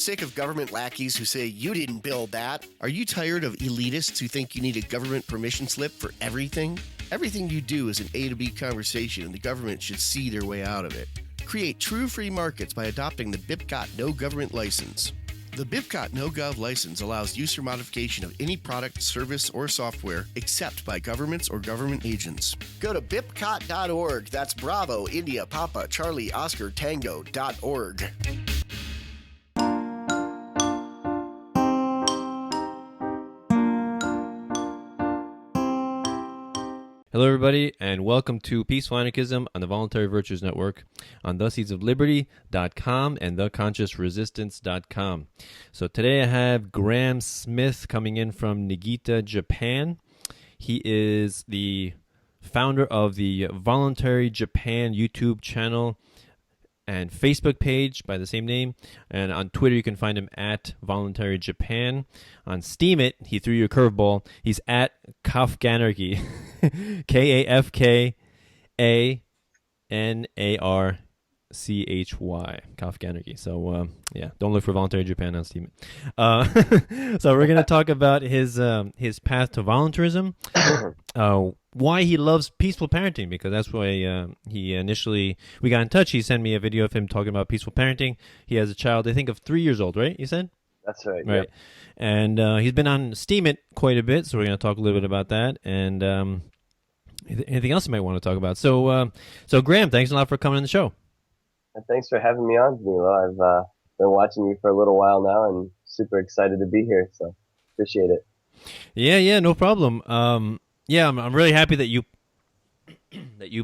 sick of government lackeys who say you didn't build that? Are you tired of elitists who think you need a government permission slip for everything? Everything you do is an A to B conversation, and the government should see their way out of it. Create true free markets by adopting the BIPCOT No Government License. The BIPCOT No Gov license allows use or modification of any product, service, or software except by governments or government agents. Go to bipcot.org. That's Bravo, India, Papa, Charlie, Oscar, Tango.org. Hello, everybody, and welcome to Peaceful Anarchism on the Voluntary Virtues Network on theseedsofliberty.com and theConsciousResistance.com. So today I have Graham Smith coming in from Nagita, Japan. He is the founder of the Voluntary Japan YouTube channel and Facebook page by the same name. And on Twitter, you can find him at Voluntary Japan. On Steemit, he threw you a curveball. He's at Kafkanarchy. Kafkanarchy. Kafkanarchy. So, yeah, don't look for Voluntary Japan on Steemit. So we're going to talk about his path to voluntarism, why he loves peaceful parenting, because that's why we got in touch. He sent me a video of him talking about peaceful parenting. He has a child, I think, of 3 years old, right? You said? That's right. Right. Yep. And he's been on Steemit quite a bit, so we're going to talk a little bit about that. And anything else you might want to talk about. So Graham, thanks a lot for coming on the show. And thanks for having me on, Milo. I've been watching you for a little while now and super excited to be here, so appreciate it. Yeah, no problem. I'm really happy that you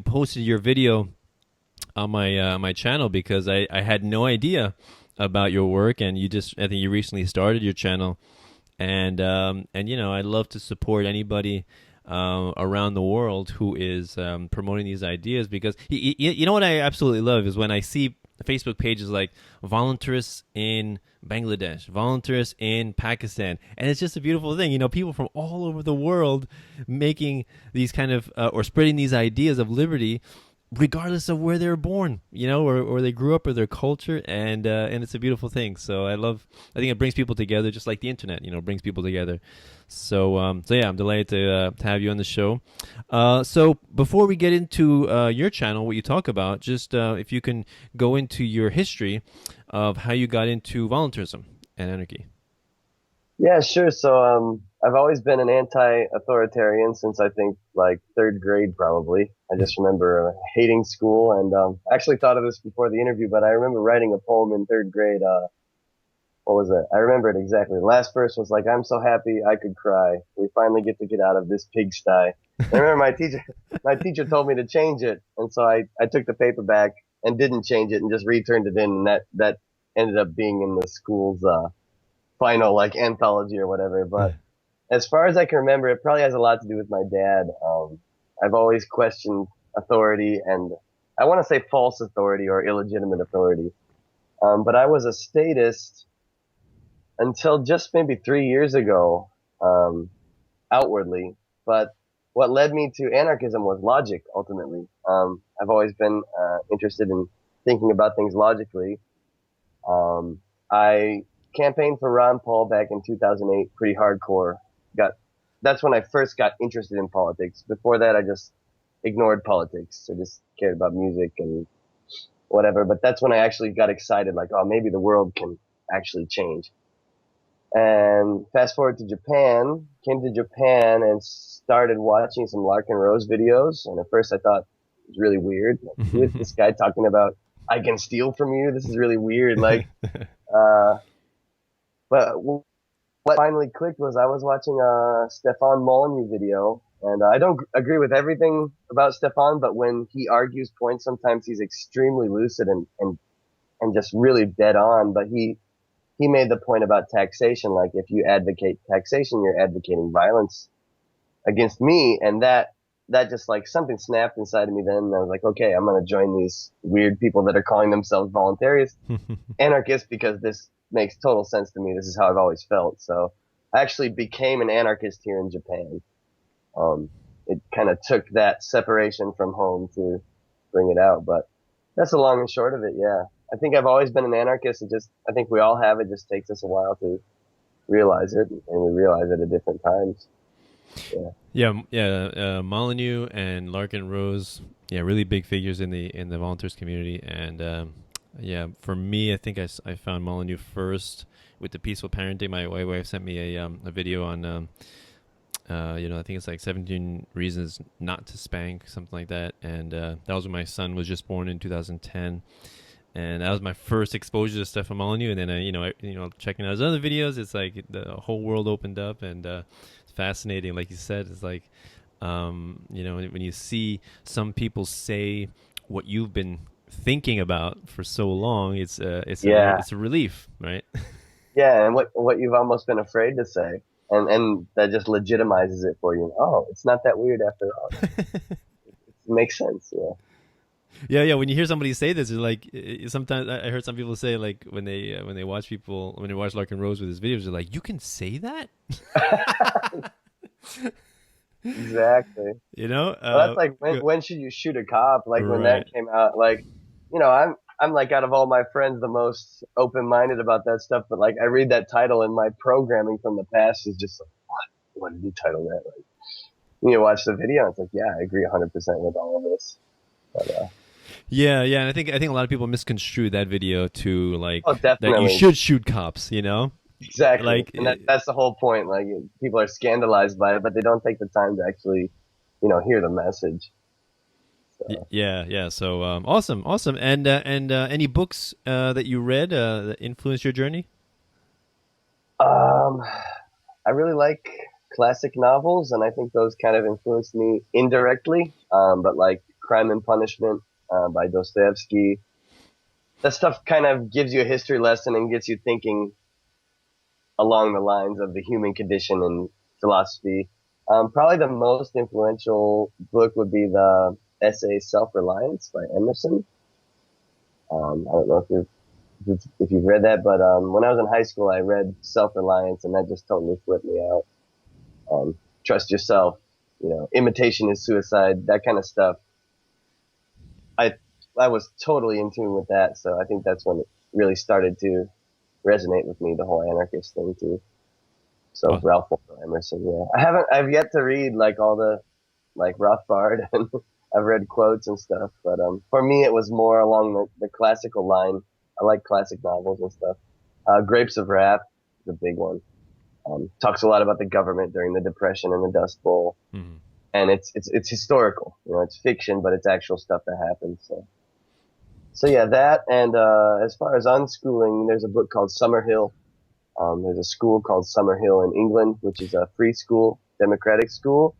posted your video on my channel, because I had no idea about your work, and I think you recently started your channel, and I love to support anybody around the world who is promoting these ideas, because you know what I absolutely love is when I see Facebook pages like Voluntarists in Bangladesh, Voluntarists in Pakistan, and it's just a beautiful thing. People from all over the world making these kind of or spreading these ideas of liberty, regardless of where they were born, or they grew up, or their culture, and it's a beautiful thing. So I think it brings people together, just like the internet, brings people together. So yeah, I'm delighted to have you on the show. So before we get into your channel, what you talk about, just if you can go into your history of how you got into voluntarism and anarchy. Yeah, sure. So I've always been an anti-authoritarian since I think like third grade, probably. I just remember hating school, and I actually thought of this before the interview, but I remember writing a poem in third grade. What was it? I remember it exactly. The last verse was like, "I'm so happy I could cry. We finally get to get out of this pigsty." I remember my teacher told me to change it, and so I took the paper back and didn't change it and just returned it in, and that ended up being in the school's final like anthology or whatever. But as far as I can remember, it probably has a lot to do with my dad. I've always questioned authority, and I want to say false authority or illegitimate authority. But I was a statist until just maybe 3 years ago, outwardly. But what led me to anarchism was logic, ultimately. I've always been interested in thinking about things logically. I campaigned for Ron Paul back in 2008, pretty hardcore. That's when I first got interested in politics. Before that, I just ignored politics. I just cared about music and whatever. But that's when I actually got excited, like, oh, maybe the world can actually change. And fast forward to Japan, came to Japan and started watching some Larken Rose videos. And at first I thought it was really weird. Like, who is this guy talking about, I can steal from you? This is really weird. Like, but what finally clicked was I was watching a Stefan Molyneux video, and I don't agree with everything about Stefan, but when he argues points, sometimes he's extremely lucid and just really dead on. But he made the point about taxation, like if you advocate taxation, you're advocating violence against me, and that just like something snapped inside of me then, and I was like, okay, I'm going to join these weird people that are calling themselves voluntarists, anarchists, because this makes total sense to me. This is how I've always felt. So I actually became an anarchist here in Japan. It kind of took that separation from home to bring it out, but that's the long and short of it. Yeah. I think I've always been an anarchist. I think we all have. It just takes us a while to realize it, and we realize it at different times. Molyneux and Larken Rose, really big figures in the volunteers community. And for me, I think I found Molyneux first with the peaceful parenting. My wife sent me a video on I think it's like 17 reasons not to spank, something like that. And that was when my son was just born in 2010. And that was my first exposure to Stefan Molyneux. And then checking out his other videos, it's like the whole world opened up, and it's fascinating. Like you said, it's like when you see some people say what you've been thinking about for so long, it's a relief, right? Yeah, and what you've almost been afraid to say, and that just legitimizes it for you. Oh, it's not that weird after all. It makes sense. Yeah. When you hear somebody say this, it's like sometimes I heard some people say, like when they watch Larken Rose with his videos, they're like, "You can say that." Exactly. Well, that's like when should you shoot a cop? Like when that came out, like I'm like out of all my friends the most open-minded about that stuff, but like I read that title and my programming from the past is just like, what did you title that? Like you watch the video and it's like, yeah, I agree 100% with all of this. But, and I think a lot of people misconstrue that video to like that you should shoot cops, Exactly. Like, and that's the whole point. Like people are scandalized by it, but they don't take the time to actually, hear the message. So. Yeah. So awesome. And any books that you read that influenced your journey? I really like classic novels, and I think those kind of influenced me indirectly. But like Crime and Punishment by Dostoevsky, that stuff kind of gives you a history lesson and gets you thinking along the lines of the human condition and philosophy. Probably the most influential book would be the essay Self-Reliance by Emerson. I don't know if you've read that, but when I was in high school, I read Self-Reliance, and that just totally flipped me out. Trust yourself, imitation is suicide, that kind of stuff. I was totally in tune with that, so I think that's when it really started to resonate with me, the whole anarchist thing too. So Ralph Waldo Emerson, I've yet to read like all the like Rothbard, and I've read quotes and stuff, but for me it was more along the classical line. I like classic novels and stuff. Grapes of Wrath is a big one. Talks a lot about the government during the Depression and the Dust Bowl, and it's historical. It's fiction, but it's actual stuff that happened. So yeah, that, and as far as unschooling, there's a book called Summerhill. There's a school called Summerhill in England, which is a free school, democratic school.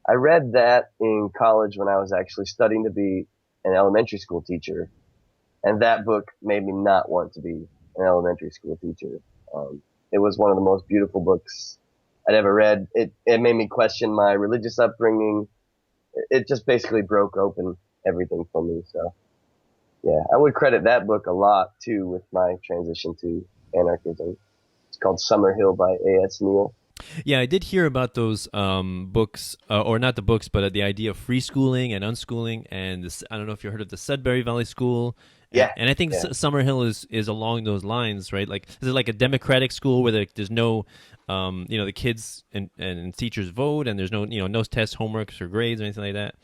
I read that in college when I was actually studying to be an elementary school teacher, and that book made me not want to be an elementary school teacher. It was one of the most beautiful books I'd ever read. It made me question my religious upbringing. It just basically broke open everything for me. So yeah, I would credit that book a lot too with my transition to anarchism. It's called Summerhill by A.S. Neal. Yeah, I did hear about those books, or not the books, but the idea of free schooling and unschooling. And this, I don't know if you heard of the Sudbury Valley School. Yeah, and I think Summerhill is along those lines, right? Like, is it like a democratic school where there's no, the kids and teachers vote, and there's no, no tests, homeworks, or grades or anything like that.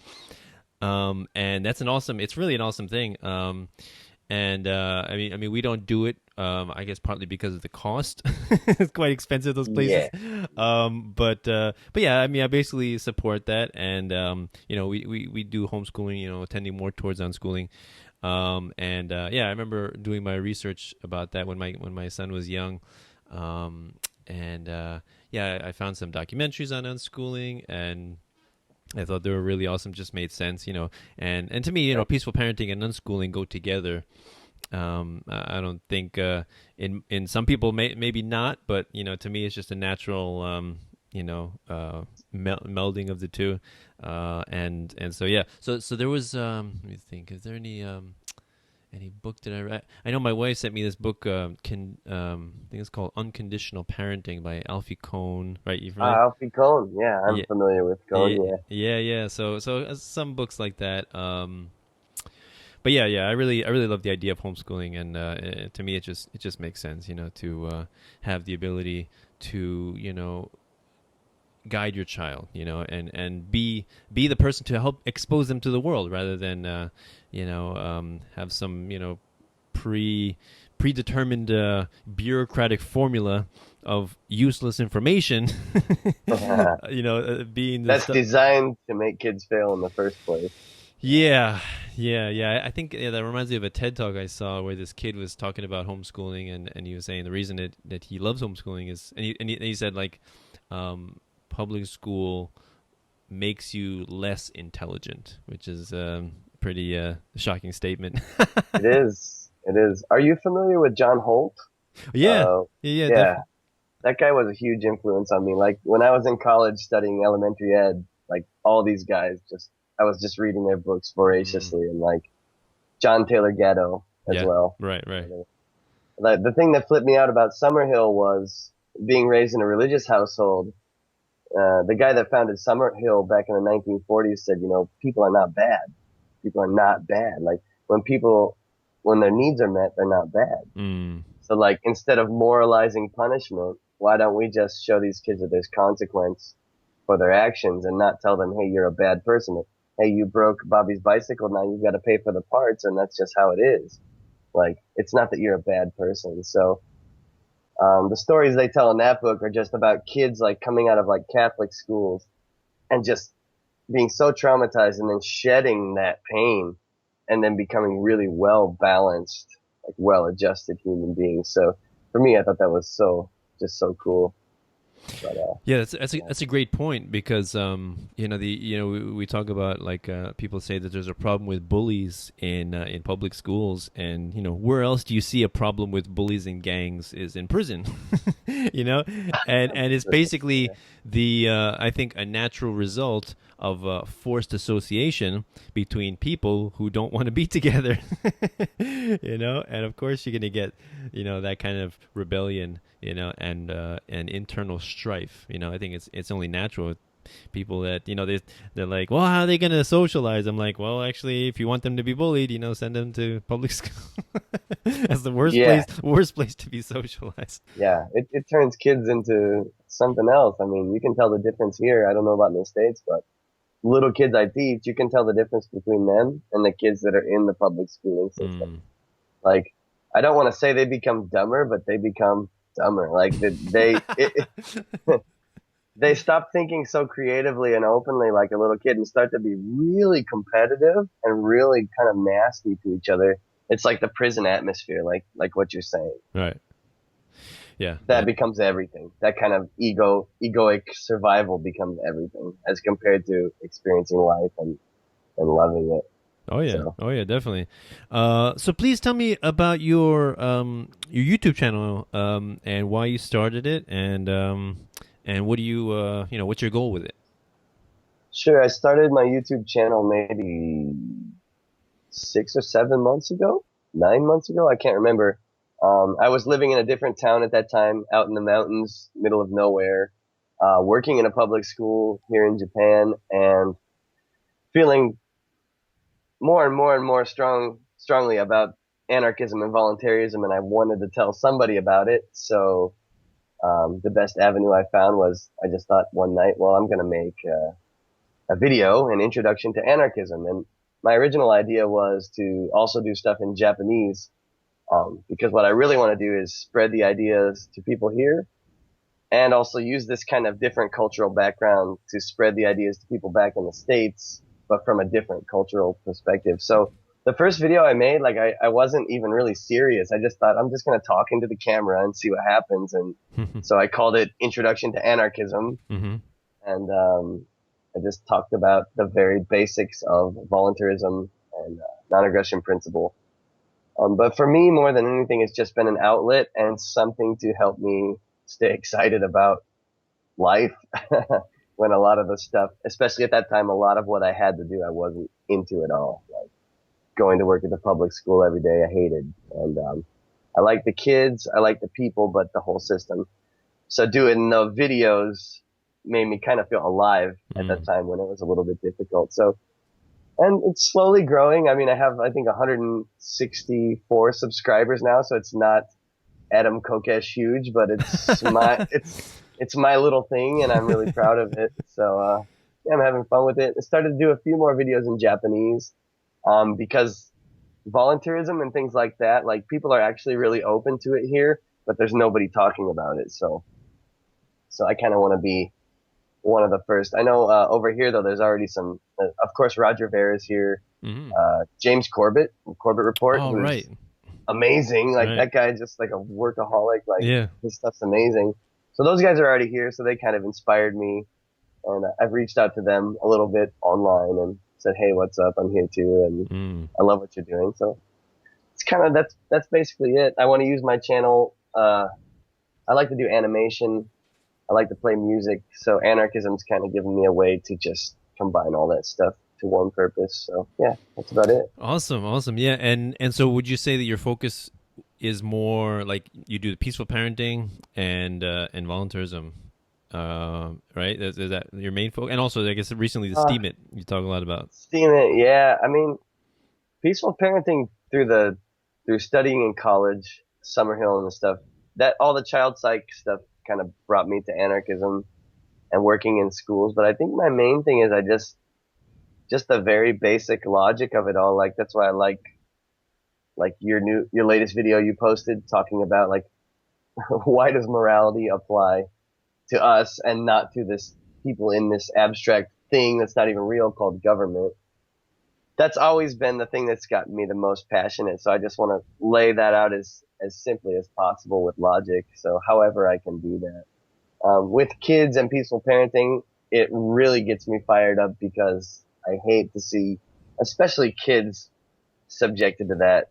And that's it's really an awesome thing. And I mean, we don't do it. I guess partly because of the cost. It's quite expensive, those places. Yeah. But yeah, I mean, I basically support that, and we do homeschooling. Tending more towards unschooling. And I remember doing my research about that when my son was young. I found some documentaries on unschooling, and I thought they were really awesome. Just made sense, and to me, peaceful parenting and unschooling go together. I don't think in some people maybe not, but to me it's just a natural melding of the two. And so yeah, so there was let me think. Is there any book that I read? I know my wife sent me this book. I think it's called Unconditional Parenting by Alfie Kohn. Right? You've read? Alfie Kohn. Yeah, I'm familiar with Kohn. Yeah. So some books like that. but yeah, I really love the idea of homeschooling, and to me, it just makes sense, to have the ability to, guide your child, and be the person to help expose them to the world, rather than have some predetermined bureaucratic formula of useless information. Being That's designed to make kids fail in the first place. Yeah. I think that reminds me of a TED Talk I saw where this kid was talking about homeschooling, and he was saying the reason that he loves homeschooling is, and he said, like, public school makes you less intelligent, which is a pretty shocking statement. It is. Are you familiar with John Holt? Yeah. That guy was a huge influence on me. Like, when I was in college studying elementary ed, like, all these guys I was just reading their books voraciously, and like John Taylor Gatto as well. Right. Like, the thing that flipped me out about Summerhill was being raised in a religious household. The guy that founded Summerhill back in the 1940s said, people are not bad. People are not bad. Like, when their needs are met, they're not bad. So, like, instead of moralizing punishment, why don't we just show these kids that there's consequence for their actions, and not tell them, hey, you're a bad person. Hey, you broke Bobby's bicycle, now you've got to pay for the parts, and that's just how it is. Like, it's not that you're a bad person. So, the stories they tell in that book are just about kids, like, coming out of, like, Catholic schools and just being so traumatized, and then shedding that pain, and then becoming really well-balanced, like, well-adjusted human beings. So for me, I thought that was just so cool. But, yeah, that's a great point, because we talk about, like, people say that there's a problem with bullies in public schools, and where else do you see a problem with bullies and gangs is in prison. And it's basically I think a natural result of forced association between people who don't want to be together. And of course you're going to get that kind of rebellion, and internal strife. I think it's only natural with people that they're like, well, how are they going to socialize? I'm like, well, actually, if you want them to be bullied, send them to public school. That's the worst place to be socialized. Yeah, it turns kids into something else. I mean, you can tell the difference here. I don't know about in the States, but little kids I teach, you can tell the difference between them and the kids that are in the public schooling system. Like, I don't want to say they become dumber, but they become dumber. Like, they stop thinking so creatively and openly like a little kid, and start to be really competitive and really kind of nasty to each other. It's like the prison atmosphere, like what you're saying. Right. Yeah. That becomes everything. That kind of egoic survival becomes everything, as compared to experiencing life and loving it. Oh yeah, definitely. So please tell me about your YouTube channel, and why you started it, and what do you what's your goal with it? Sure. I started my YouTube channel maybe 6 or 7 months ago, 9 months ago. I can't remember. I was living in a different town at that time, out in the mountains, middle of nowhere, working in a public school here in Japan, and feeling more and more strongly about anarchism and voluntarism, and I wanted to tell somebody about it. So the best avenue I found was, I just thought one night, well, I'm going to make a video, an introduction to anarchism. And my original idea was to also do stuff in Japanese, because what I really want to do is spread the ideas to people here, and also use this kind of different cultural background to spread the ideas to people back in the States, but from a different cultural perspective. So the first video I made, like, I wasn't even really serious. I just thought, I'm just going to talk into the camera and see what happens. And so I called it Introduction to Anarchism. And I just talked about the very basics of voluntarism and non-aggression principle. But for me, more than anything, it's just been an outlet and something to help me stay excited about life. When a lot of the stuff, especially at that time, a lot of what I had to do, I wasn't into at all. Like, going to work at the public school every day, I hated. And I like the kids, I like the people, but the whole system. So doing the videos made me kind of feel alive at that time when it was a little bit difficult. So And it's slowly growing. I mean, I have, I think, 164 subscribers now, so it's not Adam Kokesh huge, but it's my little thing, and I'm really proud of it. So, yeah, I'm having fun with it. I started to do a few more videos in Japanese, because voluntarism and things like that, like people are actually really open to it here, but there's nobody talking about it. So I kind of want to be one of the first. I know, over here though, there's already some, of course, Roger Ver is here. Hmm. James Corbett, from Corbett Report, Oh, who's right. amazing. Like Right. that guy, just like a workaholic. Like Yeah. his stuff's amazing. So those guys are already here. So they kind of inspired me, and I've reached out to them a little bit online and said, "Hey, what's up? I'm here too, and Mm. I love what you're doing." So it's kind of that's basically it. I want to use my channel. I like to do animation. I like to play music. So anarchism's kind of given me a way to just combine all that stuff to one purpose. So yeah, that's about it. Awesome, awesome. Yeah, and so would you say that your focus is more like you do the peaceful parenting and voluntarism, right? Is that your main focus? And also, I guess recently the Uh, Steemit you talk a lot about. Steemit, yeah. I mean, peaceful parenting through studying in college, Summerhill and the stuff, that all the child psych stuff kind of brought me to anarchism and working in schools. But I think my main thing is just the very basic logic of it all. Like that's why I like your latest video you posted talking about like why does morality apply to us and not to this people in this abstract thing that's not even real called government. That's always been the thing that's gotten me the most passionate. So I just want to lay that out as simply as possible with logic. So however I can do that. With kids and peaceful parenting, it really gets me fired up because I hate to see, especially kids subjected to that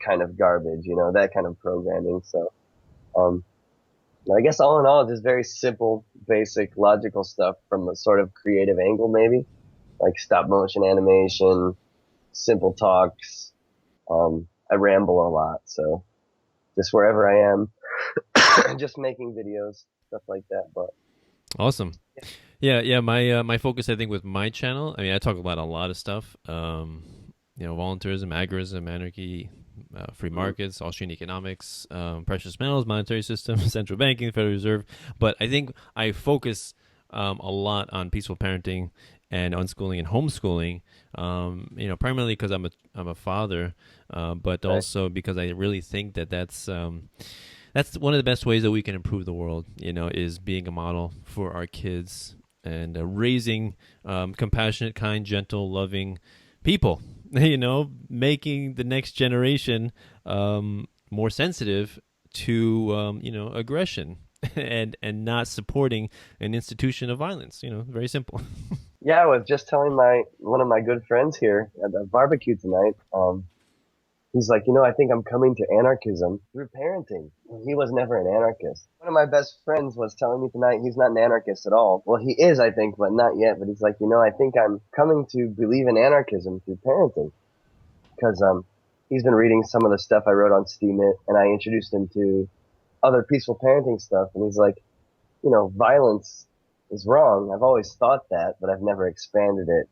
kind of garbage, that kind of programming. So, um, I guess all in all, just very simple, basic, logical stuff from a sort of creative angle, maybe like stop motion animation, simple talks. I ramble a lot, so just wherever I am, just making videos, stuff like that. But Awesome. Yeah, yeah. My focus, I think, with my channel. I mean, I talk about a lot of stuff. Voluntarism, agorism, anarchy, free markets, Austrian economics, precious metals, monetary system, central banking, Federal Reserve. But I think I focus a lot on peaceful parenting and unschooling and homeschooling. Primarily because I'm a father, but right. also because I really think that that's one of the best ways that we can improve the world. Is being a model for our kids and raising compassionate, kind, gentle, loving people. Making the next generation more sensitive to aggression and not supporting an institution of violence. Very simple. Yeah, I was just telling one of my good friends here at the barbecue tonight. He's like, I think I'm coming to anarchism through parenting. He was never an anarchist. One of my best friends was telling me tonight he's not an anarchist at all. Well, he is, I think, but not yet. But he's like, I think I'm coming to believe in anarchism through parenting. Because he's been reading some of the stuff I wrote on Steemit, and I introduced him to other peaceful parenting stuff. And he's like, violence is wrong. I've always thought that, but I've never expanded it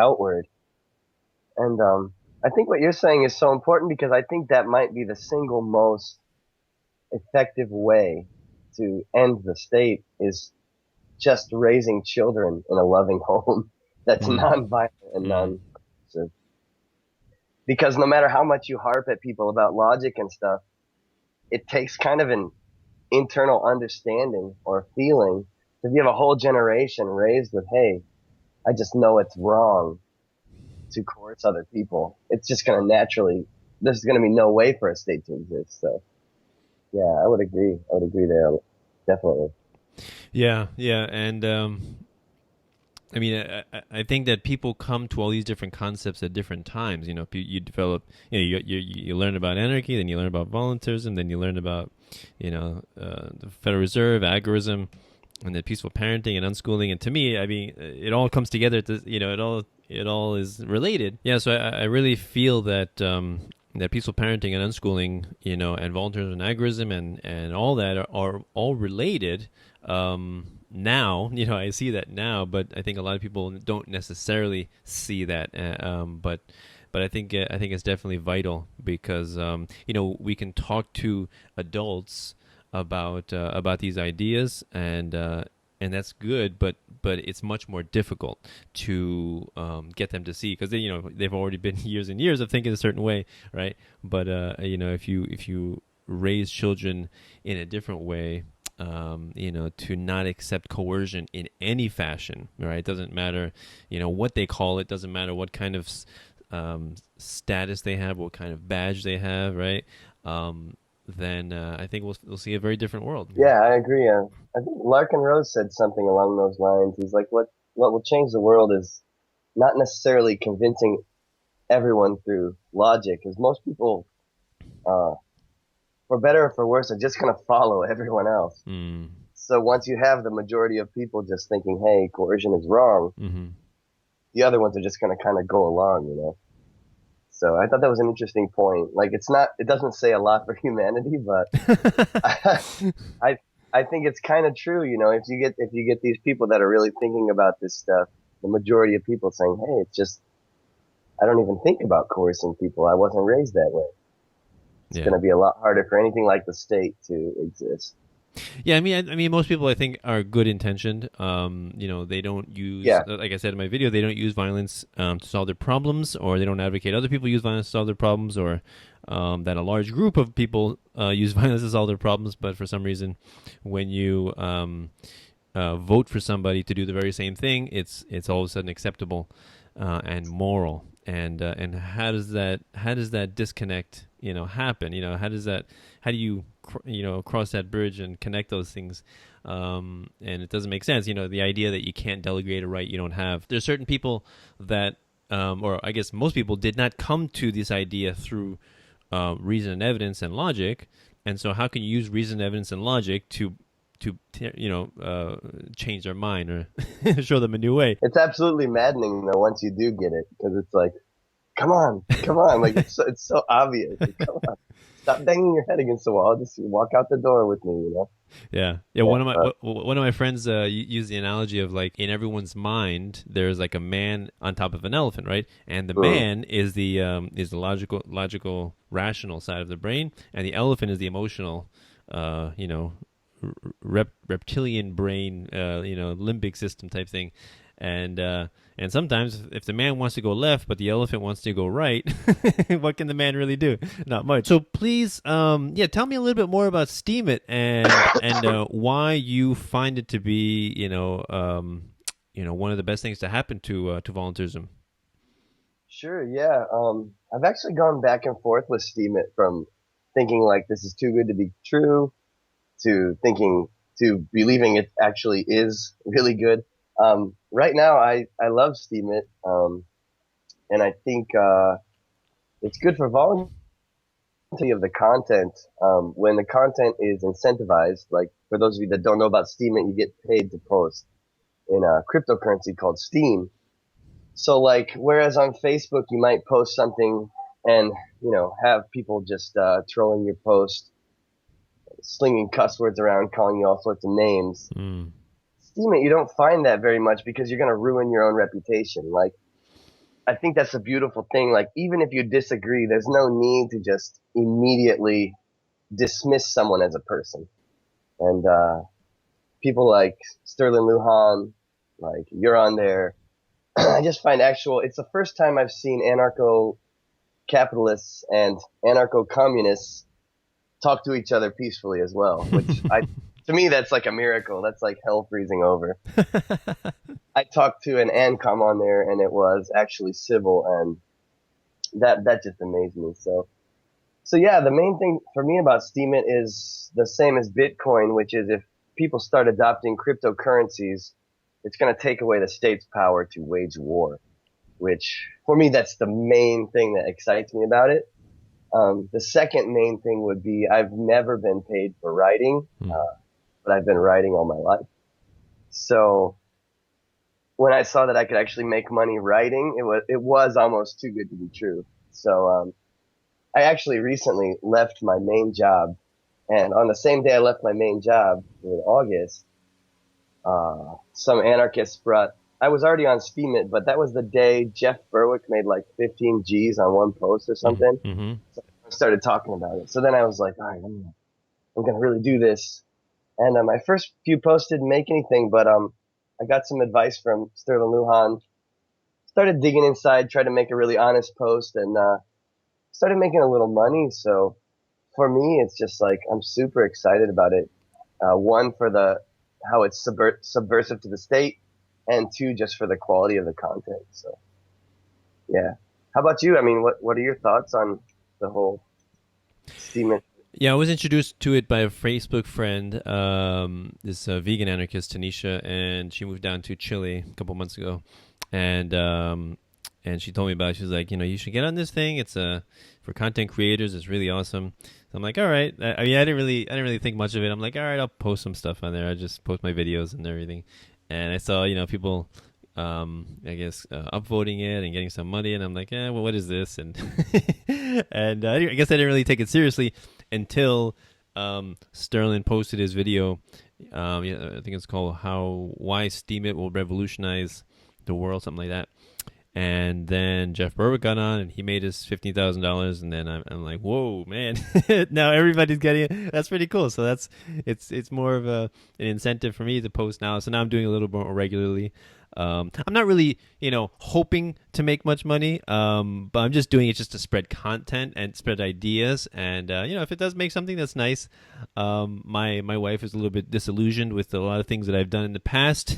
outward. And I think what you're saying is so important because I think that might be the single most effective way to end the state is just raising children in a loving home that's Mm. non-violent and Mm. non-aggressive. Because no matter how much you harp at people about logic and stuff, it takes kind of an internal understanding or feeling. If you have a whole generation raised with, hey, I just know it's wrong to coerce other people, it's just going to naturally, there's going to be no way for a state to exist. So, yeah, I would agree. I would agree there. Definitely. Yeah, yeah, and I mean, I think that people come to all these different concepts at different times. You develop, you learn about anarchy, then you learn about voluntarism, then you learn about, the Federal Reserve, agorism, and then peaceful parenting and unschooling. And to me, I mean, it all comes together. It all is related. Yeah. So I really feel that that peaceful parenting and unschooling, and voluntarism and agorism and all that are all related. now, I see that now, but I think a lot of people don't necessarily see that. But I think it's definitely vital because we can talk to adults about these ideas, and that's good, but it's much more difficult to get them to see, because they've already been years and years of thinking a certain way, right? But if you raise children in a different way, to not accept coercion in any fashion, right? It doesn't matter, what they call it, doesn't matter what kind of status they have, what kind of badge they have, right? Then I think we'll see a very different world. Yeah, I agree. I think Larken Rose said something along those lines. He's like, what will change the world is not necessarily convincing everyone through logic, because most people, for better or for worse, are just going to follow everyone else. Mm. So once you have the majority of people just thinking, hey, coercion is wrong, mm-hmm. the other ones are just going to kind of go along, So I thought that was an interesting point. Like, it doesn't say a lot for humanity, but I think it's kind of true. If you get these people that are really thinking about this stuff, the majority of people saying, hey, it's just, I don't even think about coercing people. I wasn't raised that way. It's going to be a lot harder for anything like the state to exist. Yeah, I mean, most people I think are good intentioned. They don't use, like I said in my video, they don't use violence to solve their problems, or they don't advocate other people use violence to solve their problems, or that a large group of people use violence to solve their problems. But for some reason, when you vote for somebody to do the very same thing, it's all of a sudden acceptable and moral. And how does that disconnect happen? How do you cross that bridge and connect those things? And it doesn't make sense. The idea that you can't delegate a right you don't have. There's certain people that, or I guess most people, did not come to this idea through reason and evidence and logic. And so how can you use reason, evidence, and logic to change their mind or show them a new way? It's absolutely maddening though once you do get it, because it's like, come on, like it's so obvious. Like, come on, stop banging your head against the wall. Just walk out the door with me, Yeah. One of my friends used the analogy of, like, in everyone's mind there's like a man on top of an elephant, right? And the man is the logical, rational side of the brain, and the elephant is the emotional, reptilian brain, limbic system type thing. And sometimes if the man wants to go left but the elephant wants to go right, what can the man really do? Not much. So please, tell me a little bit more about Steemit and why you find it to be one of the best things to happen to voluntarism. Sure, yeah. I've actually gone back and forth with Steemit, from thinking like this is too good to be true to believing it actually is really good. Right now I love Steemit, and I think it's good for volunteering of the content. When the content is incentivized, like for those of you that don't know about Steemit, you get paid to post in a cryptocurrency called Steem. So like, whereas on Facebook you might post something and have people just trolling your post, slinging cuss words around, calling you all sorts of names. Steemit, you don't find that very much, because you're going to ruin your own reputation. Like, I think that's a beautiful thing. Like, even if you disagree, there's no need to just immediately dismiss someone as a person. And people like Sterlin Lujan, like, you're on there. I just find it's the first time I've seen anarcho-capitalists and anarcho-communists talk to each other peacefully as well, which to me, that's like a miracle. That's like hell freezing over. I talked to an ANCOM on there, and it was actually civil, and that just amazed me. So yeah, the main thing for me about Steemit is the same as Bitcoin, which is if people start adopting cryptocurrencies, it's going to take away the state's power to wage war, which for me, that's the main thing that excites me about it. The second main thing would be I've never been paid for writing, but I've been writing all my life. So when I saw that I could actually make money writing, it was almost too good to be true. So I actually recently left my main job, and on the same day I left my main job in August, some anarchists I was already on Steemit, but that was the day Jeff Berwick made like 15 G's on one post or something. Mm-hmm. So I started talking about it. So then I was like, all right, I'm going to really do this. And my first few posts didn't make anything, but I got some advice from Sterlin Lujan. Started digging inside, tried to make a really honest post, and started making a little money. So for me, it's just like I'm super excited about it. One, for how it's subversive to the state, and two, just for the quality of the content. So yeah. How about you? I mean, what are your thoughts on the whole Steemit? Yeah, I was introduced to it by a Facebook friend, this vegan anarchist, Tanisha, and she moved down to Chile a couple months ago, and she told me about it. She was like, you should get on this thing. It's for content creators. It's really awesome. So I'm like, all right. I mean, I didn't really think much of it. I'm like, all right, I'll post some stuff on there. I just post my videos and everything, and I saw people. I guess upvoting it and getting some money, and I'm like, well, what is this? And and I guess I didn't really take it seriously until Sterlin posted his video. I think it's called "Why Steemit Will Revolutionize the World," something like that. And then Jeff Berwick got on, and he made his $15,000. And then I'm like, whoa, man! Now everybody's getting it. That's pretty cool. So it's more of an incentive for me to post now. So now I'm doing a little more regularly. I'm not really, hoping to make much money, but I'm just doing it just to spread content and spread ideas. And, if it does make something, that's nice. My wife is a little bit disillusioned with a lot of things that I've done in the past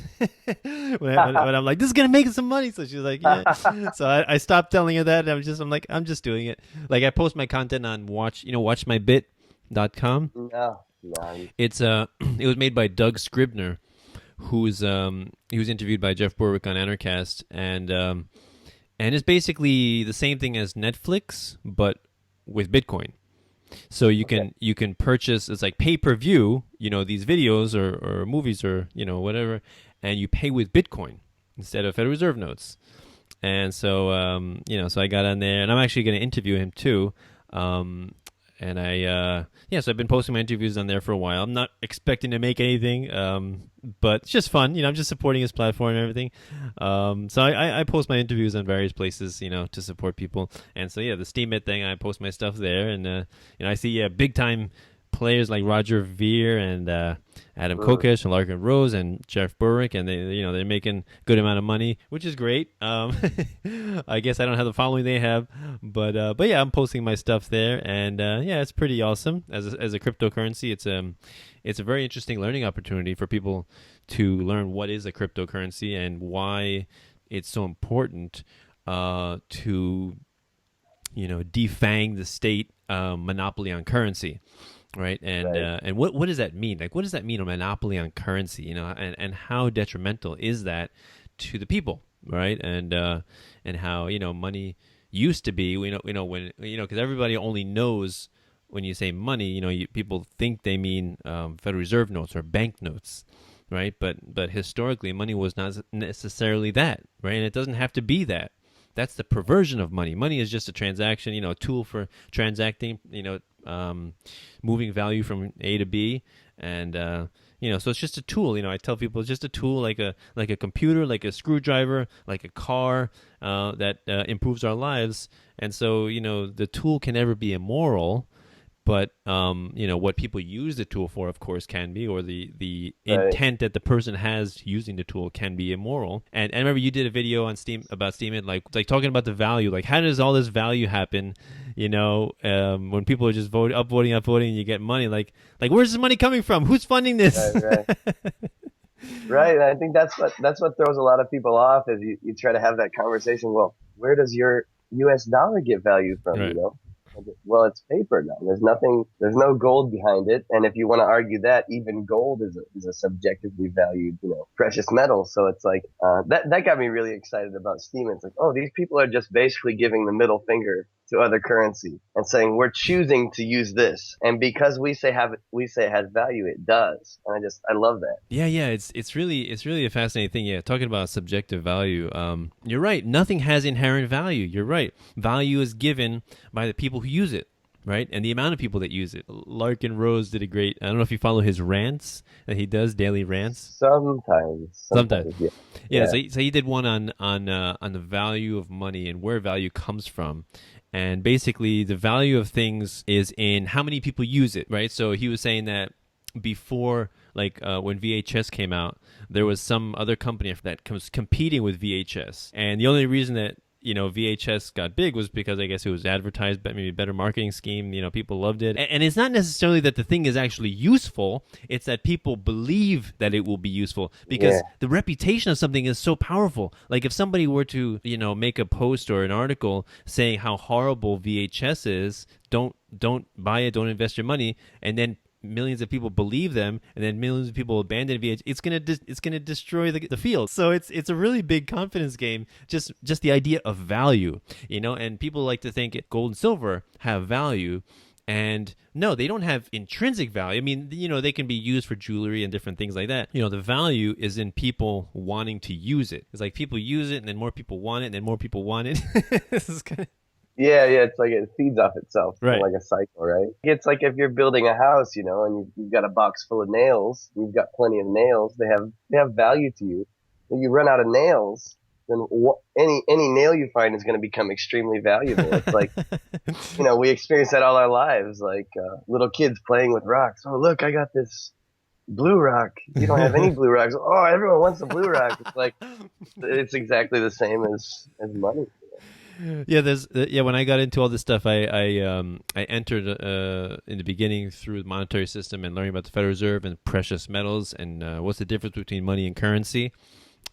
when I'm like, this is going to make some money. So she's like, yeah. So I stopped telling her that. And I'm just doing it. Like I post my content on watchmybit.com. No. It's, it was made by Doug Scribner, he was interviewed by Jeff Berwick on Anarchast, and it's basically the same thing as Netflix, but with Bitcoin. So you can purchase, it's like pay-per-view, these videos or movies or whatever, and you pay with Bitcoin instead of Federal Reserve notes. And so so I got on there, and I'm actually going to interview him too. And so I've been posting my interviews on there for a while. I'm not expecting to make anything, but it's just fun. I'm just supporting his platform and everything. So I post my interviews on various places, to support people. And so, the Steemit thing, I post my stuff there. And, I see, big time players like Roger Ver and Adam Kokesh and Larken Rose and Jeff Berwick, and they're making good amount of money, which is great. I guess I don't have the following they have, but yeah, I'm posting my stuff there, and it's pretty awesome as a cryptocurrency. It's a very interesting learning opportunity for people to learn what is a cryptocurrency and why it's so important to defang the state monopoly on currency. Right. And Right. And what does that mean? Like, what does that mean, a monopoly on currency? And how detrimental is that to the people? Right. And how money used to be. When because everybody only knows when you say money. People think they mean Federal Reserve notes or bank notes. Right. But historically, money was not necessarily that. Right. And it doesn't have to be that. That's the perversion of money. Money is just a transaction, a tool for transacting, moving value from A to B, and so it's just a tool. I tell people it's just a tool, like a computer, like a screwdriver, like a car that improves our lives. And so the tool can never be immoral, but what people use the tool for, of course, can be, or the Right. intent that the person has using the tool can be immoral. And I remember you did a video on about Steemit, like talking about the value, like how does all this value happen? When people are just upvoting, and you get money, like where's this money coming from? Who's funding this? Right. Right. And I think that's what throws a lot of people off is you try to have that conversation. Well, where does your U.S. dollar get value from? Right. Well, it's paper now. There's no gold behind it. And if you want to argue that, even gold is a subjectively valued, precious metal. So it's like, that got me really excited about Steem. It's like, oh, these people are just basically giving the middle finger to other currency and saying we're choosing to use this, and because we say it has value, it does. And I love that. Yeah, it's really a fascinating thing. Yeah, talking about subjective value. You're right. Nothing has inherent value. You're right. Value is given by the people who use it. right? And the amount of people that use it. Larken Rose did a great, I don't know if you follow his rants that he does, daily rants. Sometimes, yeah. Yeah. So he did one on the value of money and where value comes from. And basically the value of things is in how many people use it, right? So he was saying that before, like when VHS came out, there was some other company that was competing with VHS. And the only reason that VHS got big was because I guess it was advertised, but maybe better marketing scheme. People loved it. And it's not necessarily that the thing is actually useful. It's that people believe that it will be useful because the reputation of something is so powerful. Like if somebody were to, make a post or an article saying how horrible VHS is, don't buy it, don't invest your money, and then millions of people believe them, and then millions of people abandon VH. It's gonna destroy the field. So it's a really big confidence game. Just the idea of value, And people like to think gold and silver have value, and no, they don't have intrinsic value. I mean, they can be used for jewelry and different things like that. The value is in people wanting to use it. It's like people use it, and then more people want it, and then more people want it. This is kind of. Yeah, it's like it feeds off itself, right? Like a cycle, right? It's like if you're building a house, and you've got a box full of nails, you've got plenty of nails. They have value to you. When you run out of nails, then any nail you find is going to become extremely valuable. It's like, we experience that all our lives, like little kids playing with rocks. Oh, look, I got this blue rock. You don't have any blue rocks. Oh, everyone wants a blue rock. It's like it's exactly the same as money. Yeah, when I got into all this stuff, I entered in the beginning through the monetary system and learning about the Federal Reserve and precious metals and what's the difference between money and currency.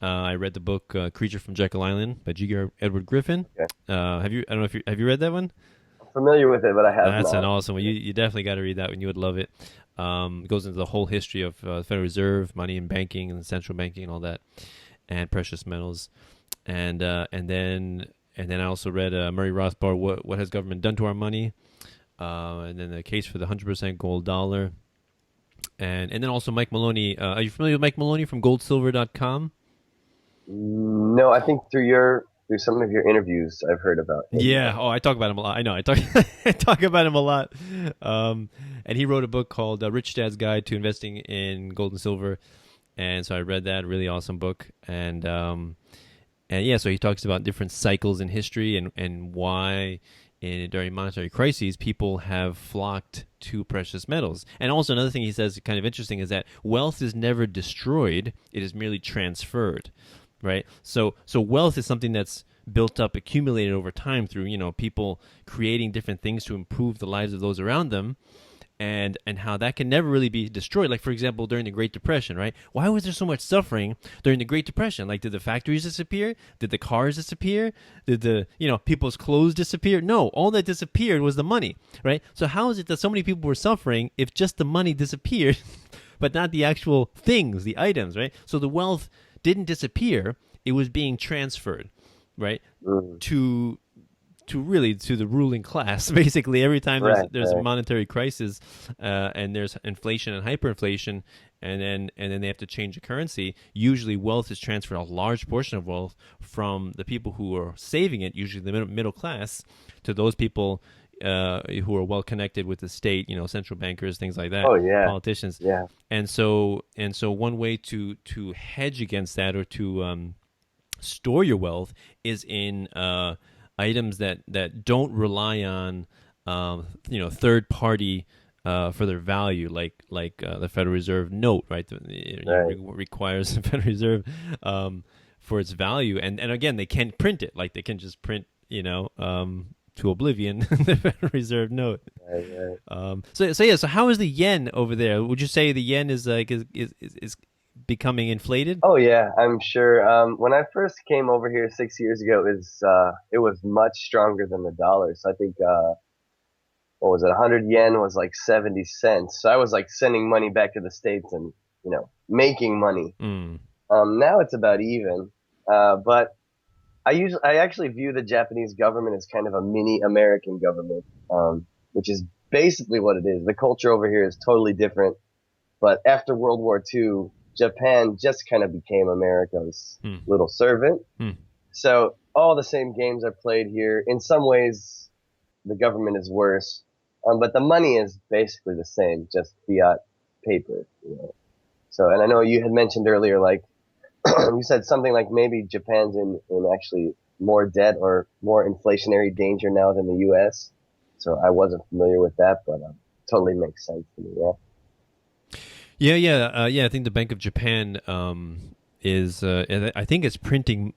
I read the book Creature from Jekyll Island by G. Edward Griffin. Okay. I don't know if have you read that one? I'm familiar with it, but I haven't. That's an awesome one. You definitely got to read that one. You would love it. It goes into the whole history of the Federal Reserve, money and banking, and central banking, and all that, and precious metals, and then I also read Murray Rothbard, What Has Government Done to Our Money? And then the case for the 100% gold dollar. And then also Mike Maloney. Are you familiar with Mike Maloney from goldsilver.com? No, I think through some of your interviews I've heard about him. Yeah. Oh, I talk about him a lot. I know. I talk about him a lot. And he wrote a book called Rich Dad's Guide to Investing in Gold and Silver. And so I read that. Really awesome book. And yeah, so he talks about different cycles in history and why during monetary crises people have flocked to precious metals. And also another thing he says kind of interesting is that wealth is never destroyed, it is merely transferred, right? So wealth is something that's built up, accumulated over time through, people creating different things to improve the lives of those around them. And how that can never really be destroyed. Like, for example, during the Great Depression, right? Why was there so much suffering during the Great Depression? Like, did the factories disappear? Did the cars disappear? Did the, people's clothes disappear? No, all that disappeared was the money, right? So how is it that so many people were suffering if just the money disappeared, but not the actual things, the items, right? So the wealth didn't disappear. It was being transferred, right? To the ruling class. Basically, every time there's a monetary crisis and there's inflation and hyperinflation, and then they have to change the currency, usually wealth is transferred, a large portion of wealth, from the people who are saving it, usually the middle class, to those people who are well connected with the state, central bankers, things like that, politicians. Yeah. And so one way to hedge against that, or to store your wealth, is in items that don't rely on third party for their value, like the Federal Reserve note, right? Requires the Federal Reserve for its value, and again, they can't print it. Like, they can just print to oblivion the Federal Reserve note. Right. So how is the yen over there? Would you say the yen is becoming inflated? Oh yeah, I'm sure. When I first came over here 6 years ago, it was much stronger than the dollar. So I think what was it? 100 yen was like 70 cents. So I was like sending money back to the States and making money. Now it's about even. But I actually view the Japanese government as kind of a mini American government, which is basically what it is. The culture over here is totally different. But after World War II, Japan just kind of became America's little servant. So all the same games are played here. In some ways, the government is worse. But the money is basically the same, just fiat paper, you know. So, and I know you had mentioned earlier, like, you said something like maybe Japan's in actually more debt or more inflationary danger now than the U.S. So I wasn't familiar with that, but totally makes sense to me. Yeah. Yeah. I think the Bank of Japan is I think it's printing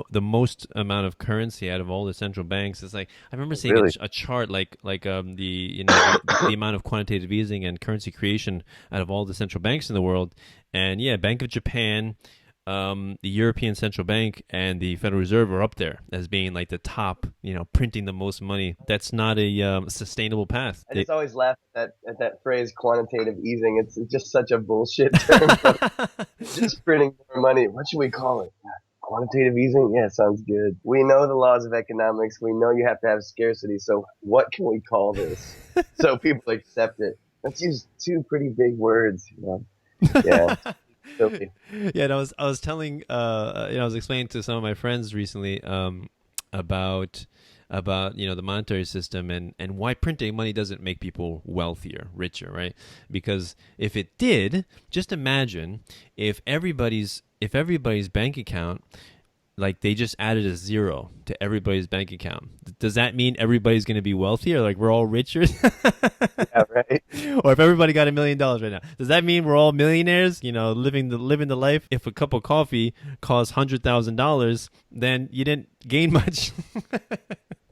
the most amount of currency out of all the central banks. It's like I remember seeing Really? a chart like the the amount of quantitative easing and currency creation out of all the central banks in the world, and yeah, Bank of Japan, the European Central Bank, and the Federal Reserve are up there as being like the top, printing the most money. That's not a sustainable path. I just always laugh at that phrase, quantitative easing. It's just such a bullshit term. Just printing more money. What should we call it? Quantitative easing? Yeah, sounds good. We know the laws of economics. We know you have to have scarcity. So what can we call this? So people accept it. Let's use two pretty big words. Yeah. Silly. Yeah, and I was telling, I was explaining to some of my friends recently about the monetary system and why printing money doesn't make people wealthier, richer, right? Because if it did, just imagine if everybody's bank account, like they just added a zero to everybody's bank account. Does that mean everybody's going to be wealthier? Like we're all richer? Yeah, right. Or if everybody got $1 million right now, does that mean we're all millionaires? Living the life. If a cup of coffee costs $100,000, then you didn't gain much.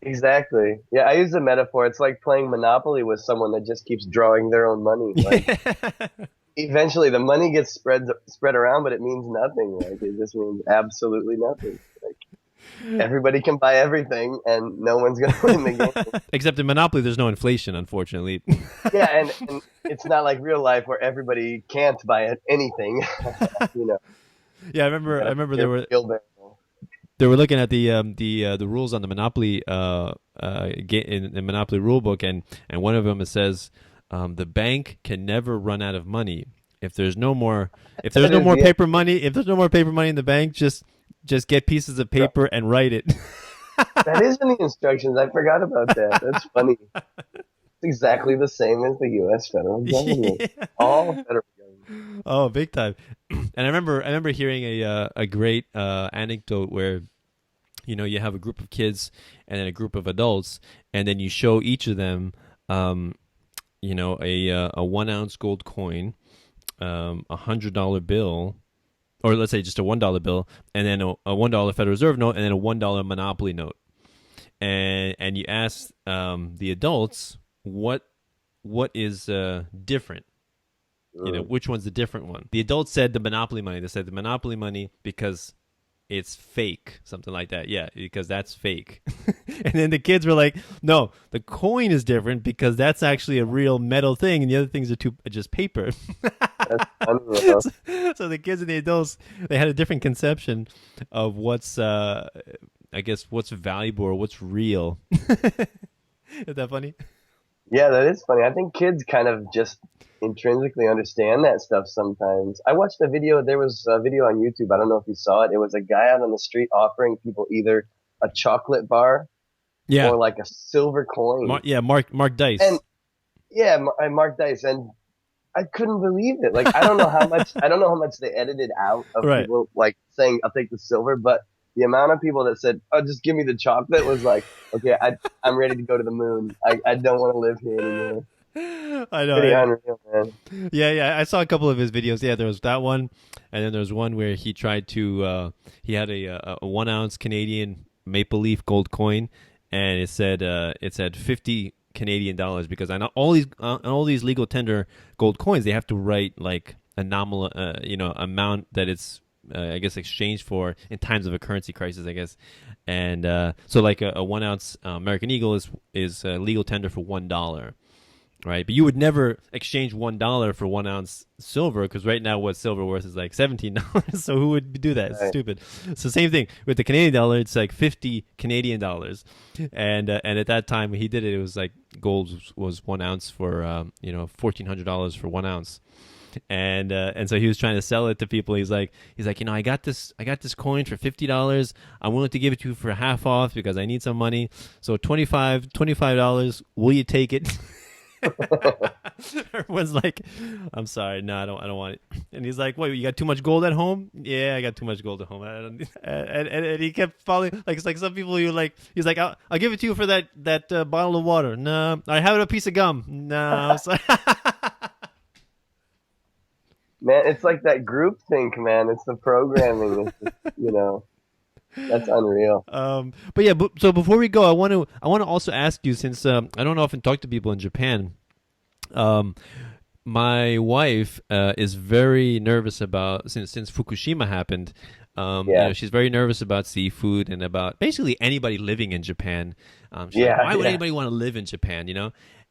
Exactly. Yeah, I use the metaphor. It's like playing Monopoly with someone that just keeps drawing their own money. Like, eventually, the money gets spread around, but it means nothing. Like it just means absolutely nothing. Like everybody can buy everything, and no one's gonna win the game. Except in Monopoly, there's no inflation, unfortunately. Yeah, and it's not like real life where everybody can't buy anything. Yeah, I remember they were looking at the rules on the Monopoly in the Monopoly rule book, and one of them it says the bank can never run out of money. If there's no more paper money in the bank, just get pieces of paper and write it. That is in the instructions. I forgot about that. That's funny. It's exactly the same as the U.S. federal government. Yeah. All federal government. Oh, big time. And I remember hearing a great anecdote where you have a group of kids and then a group of adults, and then you show each of them a 1 ounce gold coin, $100 bill, or let's say just a $1 bill, and then a $1 Federal Reserve note, and then a $1 Monopoly note, and you ask the adults what is different. Which one's the different one? The adults said the Monopoly money. They said the Monopoly money because it's fake, something like that. Yeah, because that's fake. And then the kids were like, no, the coin is different because that's actually a real metal thing, and the other things are just paper. So the kids and the adults, they had a different conception of what's valuable or what's real. Is that funny? Yeah, that is funny. I think kids kind of just intrinsically understand that stuff sometimes. I watched a video. There was a video on YouTube. I don't know if you saw it. It was a guy out on the street offering people either a chocolate bar or like a silver coin. Mark Dice. And Mark Dice. And I couldn't believe it. Like, I don't know how much they edited out of people like saying, I'll take the silver, but the amount of people that said, "Oh, just give me the chocolate," was like, okay, I'm ready to go to the moon. I don't want to live here anymore. I know. Pretty unreal, man. Yeah. I saw a couple of his videos. Yeah, there was that one, and then there was one where he tried to. He had a 1 ounce Canadian maple leaf gold coin, and it said 50 Canadian dollars, because I know all these legal tender gold coins, they have to write like a nominal amount that it's I guess exchanged for in times of a currency crisis, I guess. And so like a 1 ounce American Eagle is legal tender for $1, right? But you would never exchange $1 for 1 ounce silver, because right now what silver worth is like $17. So who would do that? It's stupid. So same thing with the Canadian dollar. It's like 50 Canadian dollars, and at that time when he did it, it was like gold was 1 ounce for $1,400 for 1 ounce. And so he was trying to sell it to people. He's like, I got this coin for $50. I'm willing to give it to you for half off because I need some money. So $25. Will you take it? Everyone's like, I'm sorry, no, I don't want it. And he's like, what, you got too much gold at home? Yeah, I got too much gold at home. And he kept following, like, it's like some people you like, he's like, I'll give it to you for that bottle of water. No, I have it a piece of gum. No. Man, it's like that group think, man. It's the programming. It's just, that's unreal. But yeah, so before we go, I want to also ask you, since I don't often talk to people in Japan. My wife is very nervous about since Fukushima happened. She's very nervous about seafood and about basically anybody living in Japan. She's like, why would anybody want to live in Japan?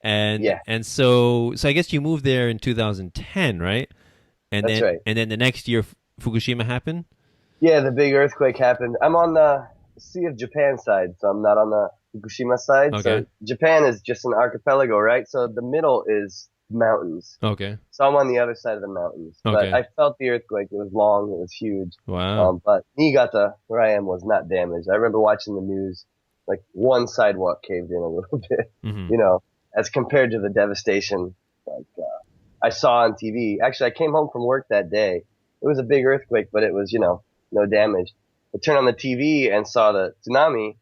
And so I guess you moved there in 2010, right? And That's then, right. And then the next year, Fukushima happened? Yeah, the big earthquake happened. I'm on the Sea of Japan side, so I'm not on the Fukushima side. Okay. So Japan is just an archipelago, right? So the middle is mountains. Okay. So I'm on the other side of the mountains. Okay. But I felt the earthquake. It was long. It was huge. Wow. But Niigata, where I am, was not damaged. I remember watching the news, like one sidewalk caved in a little bit, as compared to the devastation I saw on TV. Actually, I came home from work that day. It was a big earthquake, but it was, no damage. I turned on the TV and saw the tsunami.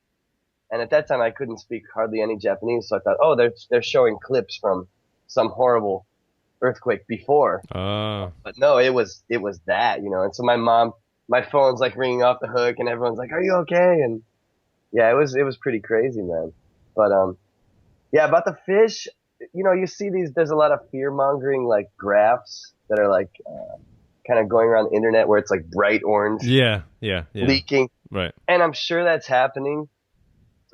And at that time, I couldn't speak hardly any Japanese. So I thought, they're showing clips from some horrible earthquake before. But no, it was that, And so my phone's like ringing off the hook and everyone's like, are you okay? And yeah, it was pretty crazy, man. But, about the fish, you see there's a lot of fear mongering, like graphs that are like, kind of going around the internet where it's like bright orange. Yeah. Leaking. Right. And I'm sure that's happening.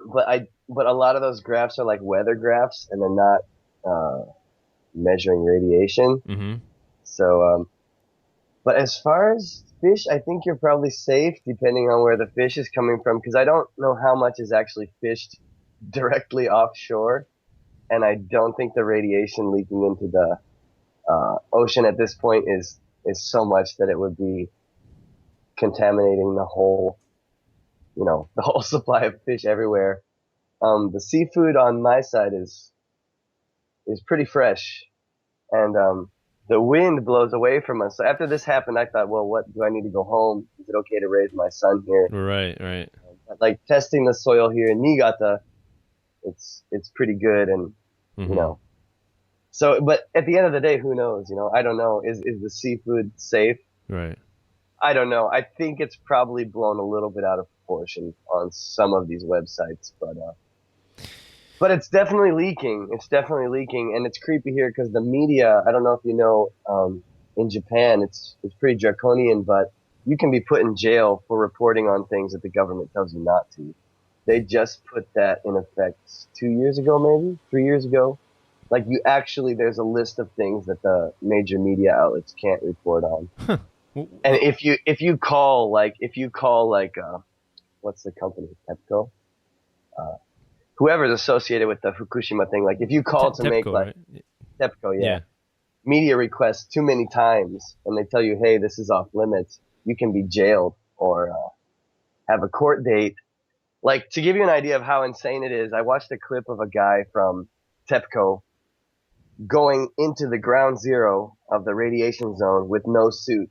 But a lot of those graphs are like weather graphs and they're not, measuring radiation. Mm-hmm. So, but as far as fish, I think you're probably safe depending on where the fish is coming from, because I don't know how much is actually fished directly offshore. And I don't think the radiation leaking into the ocean at this point is so much that it would be contaminating the whole supply of fish everywhere. The seafood on my side is pretty fresh, and the wind blows away from us. So after this happened, I thought, well, what do I need to go home? Is it okay to raise my son here? Right. But, like, testing the soil here in Niigata, it's pretty good, and So, but at the end of the day, who knows? I don't know. Is the seafood safe? Right. I don't know. I think it's probably blown a little bit out of proportion on some of these websites, but it's definitely leaking. It's definitely leaking, and it's creepy here because the media, I don't know if you know, in Japan, it's pretty draconian, but you can be put in jail for reporting on things that the government tells you not to. They just put that in effect 2 years ago, maybe 3 years ago. Like, there's a list of things that the major media outlets can't report on. Huh. And if you call what's the company? TEPCO? Whoever's associated with the Fukushima thing, like if you call to make like, right? TEPCO, yeah. Media requests too many times and they tell you, hey, this is off limits, you can be jailed or, have a court date. Like, to give you an idea of how insane it is, I watched a clip of a guy from TEPCO going into the ground zero of the radiation zone with no suit.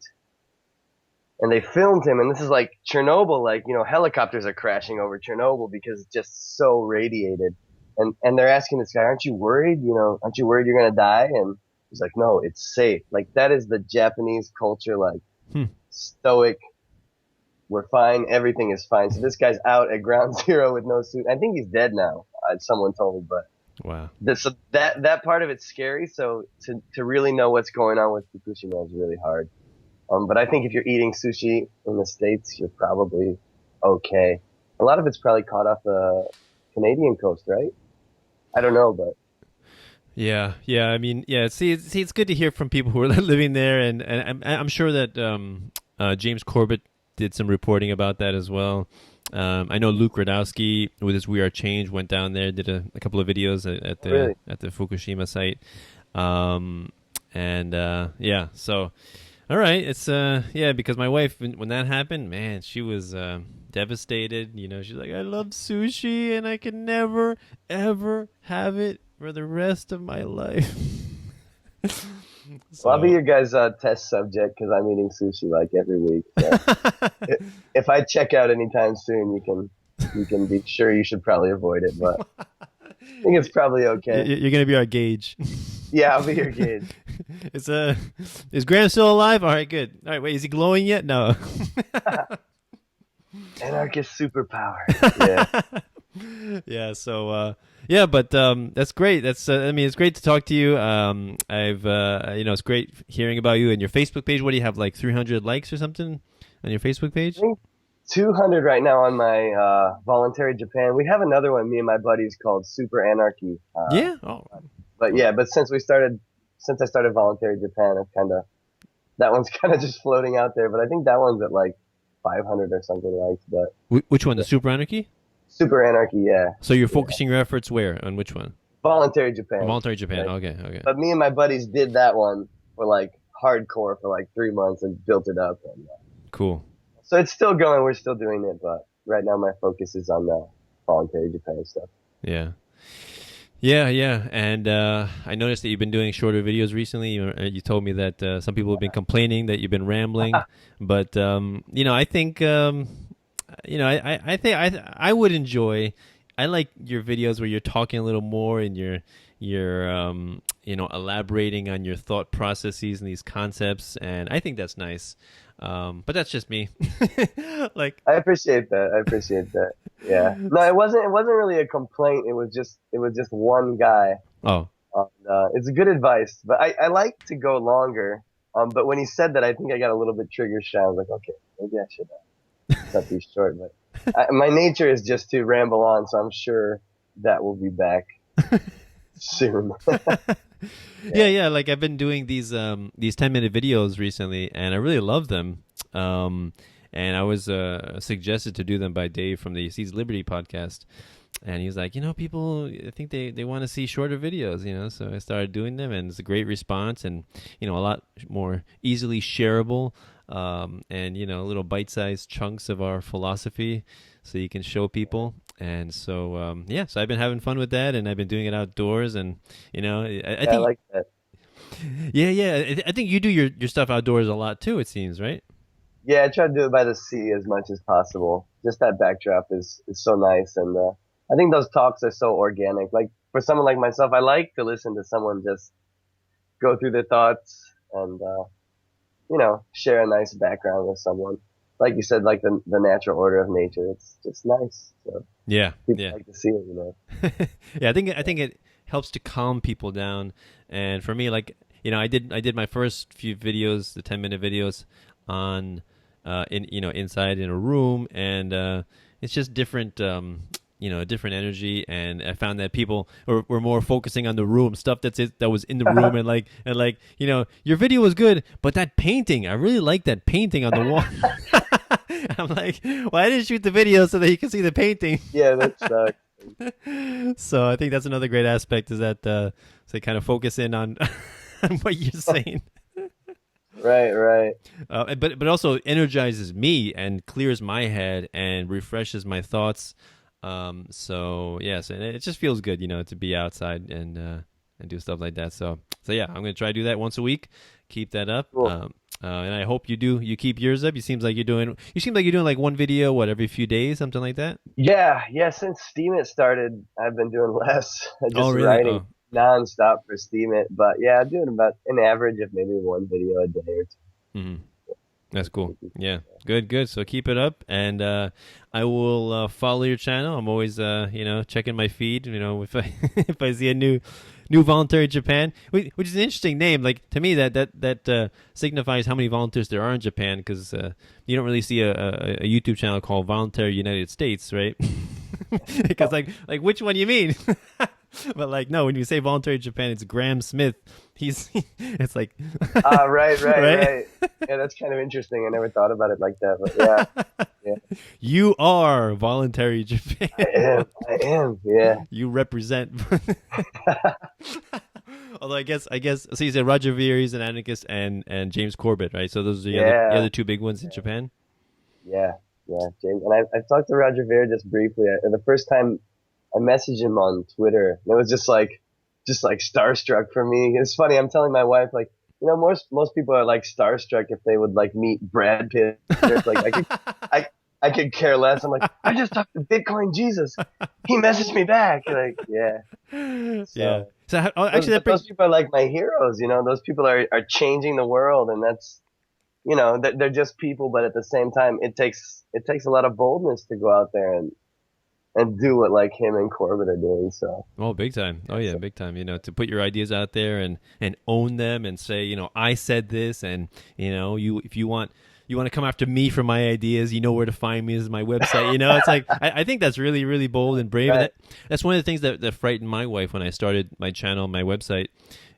And they filmed him, and this is like Chernobyl, like, helicopters are crashing over Chernobyl because it's just so radiated. And they're asking this guy, aren't you worried? Aren't you worried you're going to die? And he's like, no, it's safe. Like, that is the Japanese culture, like, stoic. We're fine. Everything is fine. So this guy's out at ground zero with no suit. I think he's dead now. Someone told me, but wow. So that part of it's scary. So to really know what's going on with Fukushima is really hard. But I think if you're eating sushi in the States, you're probably okay. A lot of it's probably caught off the Canadian coast, right? I don't know, but. Yeah. I mean, yeah. See, it's good to hear from people who are living there, and I'm sure that James Corbett did some reporting about that as well. I know Luke Radowski with his We Are Change went down there, did a couple of videos at the Fukushima site, yeah. So. All right, it's because my wife, when that happened, man, she was devastated. She's like, I love sushi and I can never ever have it for the rest of my life. Well, I'll be your guys' test subject because I'm eating sushi like every week. So if I check out anytime soon, you can be sure you should probably avoid it. But I think it's probably okay. You're gonna be our gauge. Yeah, I'll be your gauge. Is Graham still alive? All right, good. All right, wait, is he glowing yet? No. Anarchist superpower. Yeah. Yeah. So yeah, but that's great. That's I mean, it's great to talk to you. It's great hearing about you and your Facebook page. What do you have, like 300 likes or something on your Facebook page? I think 200 right now on my Voluntary Japan. We have another one, me and my buddies, called Super Anarchy. Yeah. Oh. But since I started Voluntary Japan, that one's kind of just floating out there. But I think that one's at like 500 or something likes. But Which one? The Super Anarchy? Super Anarchy, yeah. So you're focusing your efforts where? On which one? Voluntary Japan. Voluntary Japan. Right. Okay. But me and my buddies did that one for like hardcore for like 3 months and built it up. And, Cool. so it's still going. We're still doing it, but right now my focus is on the Voluntary Japan stuff. Yeah. Yeah. And I noticed that you've been doing shorter videos recently. You told me that some people have been complaining that you've been rambling, but I think I think I would enjoy. I like your videos where you're talking a little more and you're elaborating on your thought processes and these concepts, and I think that's nice. But that's just me. Like, I appreciate that. Yeah. No, it wasn't really a complaint. It was just one guy. Oh. It's good advice, but I like to go longer. But when he said that, I think I got a little bit trigger shy. I was like, okay, maybe I should cut these short. But my nature is just to ramble on, so I'm sure that will be back soon. Yeah. Like, I've been doing these 10-minute videos recently, and I really love them. And I was suggested to do them by Dave from the Seeds Liberty podcast. And he was like, people, I think they want to see shorter videos, So I started doing them, and it's a great response, and, a lot more easily shareable, and, little bite-sized chunks of our philosophy so you can show people. And so, so I've been having fun with that, and I've been doing it outdoors, and, I think, I like that. Yeah. I think you do your stuff outdoors a lot too, it seems, right? Yeah, I try to do it by the sea as much as possible. Just that backdrop is so nice, and I think those talks are so organic. Like, for someone like myself, I like to listen to someone just go through their thoughts and share a nice background with someone. Like you said, like the natural order of nature. It's just nice. So yeah, people like to see it, Yeah, I think it helps to calm people down. And for me, like, I did my first few videos, the 10-minute videos, on inside in a room, and it's just different. Different energy, and I found that people were more focusing on the room stuff that was in the room, and your video was good, but that painting, I really like that painting on the wall. I'm like, well, I didn't shoot the video so that you can see the painting. Yeah, that sucks. So I think that's another great aspect, is that so kind of focus in on what you're saying. Right. But also energizes me and clears my head and refreshes my thoughts. So yes, and it just feels good, to be outside and do stuff like that. So yeah, I'm gonna try to do that once a week. Keep that up. Cool. And I hope you keep yours up. You seem like you're doing like one video every few days, something like that. Yeah. Since Steemit started, I've been doing less. Just really? writing nonstop for Steemit. But yeah, I'm doing about an average of maybe one video a day or two. Mm-hmm. That's cool. Yeah, good. So keep it up, and I will follow your channel. I'm always, checking my feed. If I if I see a new Voluntary Japan, which is an interesting name. Like, to me, that signifies how many volunteers there are in Japan, because you don't really see a YouTube channel called Voluntary United States, right? Because like which one you mean? But no, when you say Voluntary Japan, it's Graham Smith. It's like right. Yeah, that's kind of interesting. I never thought about it like that, but yeah. You are Voluntary Japan. I am. Yeah. You represent. Although I guess so. You said Roger Ver, he's an anarchist, and James Corbett, right? So those are the other two big ones in Japan. Yeah, James. And I talked to Roger Ver just briefly. The first time I messaged him on Twitter, and it was just like just like starstruck for me. It's funny. I'm telling my wife, like, you know, most people are like starstruck if they would like meet Brad Pitt. It's like I could care less. I'm like, I just talked to Bitcoin Jesus. He messaged me back. Like, yeah. Yeah. So Those people are like my heroes. You know, those people are changing the world, and that's, you know, they're just people, but at the same time, it takes a lot of boldness to go out there and do what like him and Corbett are doing. So. Oh, big time. Oh yeah, big time. You know, to put your ideas out there and own them and say, you know, I said this, and you know, if you want to come after me for my ideas, you know where to find me. This is my website. You know, it's like I think that's really, really bold and brave. Right. And that's one of the things that frightened my wife when I started my channel, my website,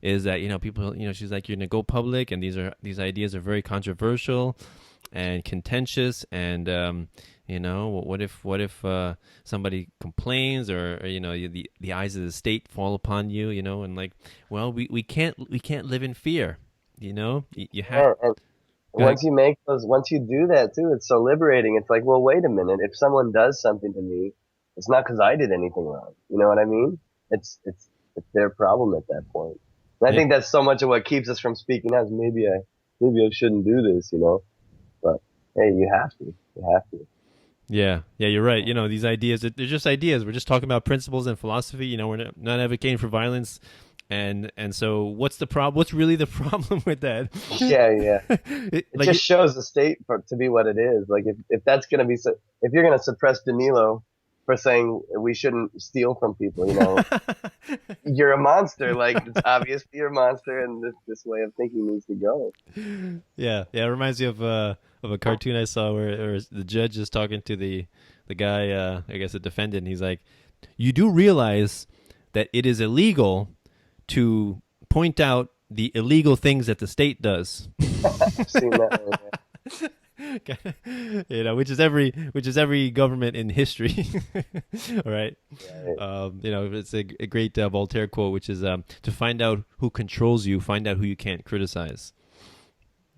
is that, you know, people, you know, she's like, you're gonna go public, and these ideas are very controversial and contentious, and you know, what if somebody complains, or you know, the eyes of the state fall upon you, you know, and like, well, we can't live in fear, you know. You have. Yeah, and once you do that too, it's so liberating. It's like, well, wait a minute. If someone does something to me, it's not because I did anything wrong. You know what I mean? It's their problem at that point. And I think that's so much of what keeps us from speaking out. Is maybe I shouldn't do this, you know. But hey, you have to. Yeah, you're right. You know, these ideas, they're just ideas. We're just talking about principles and philosophy. You know, we're not advocating for violence. And so what's the problem? What's really the problem with that? Yeah. It just shows the state to be what it is. Like if that's going to be, if you're going to suppress Danilo for saying we shouldn't steal from people, you know, you're a monster. Like, it's obvious you're a monster, and this way of thinking needs to go. Yeah. It reminds me of a cartoon I saw where the judge is talking to the guy, I guess the defendant. He's like, you do realize that it is illegal to point out the illegal things that the state does. I've seen that one, yeah. You know, which is every government in history. All right. You know, it's a great Voltaire quote, which is to find out who controls you, find out who you can't criticize.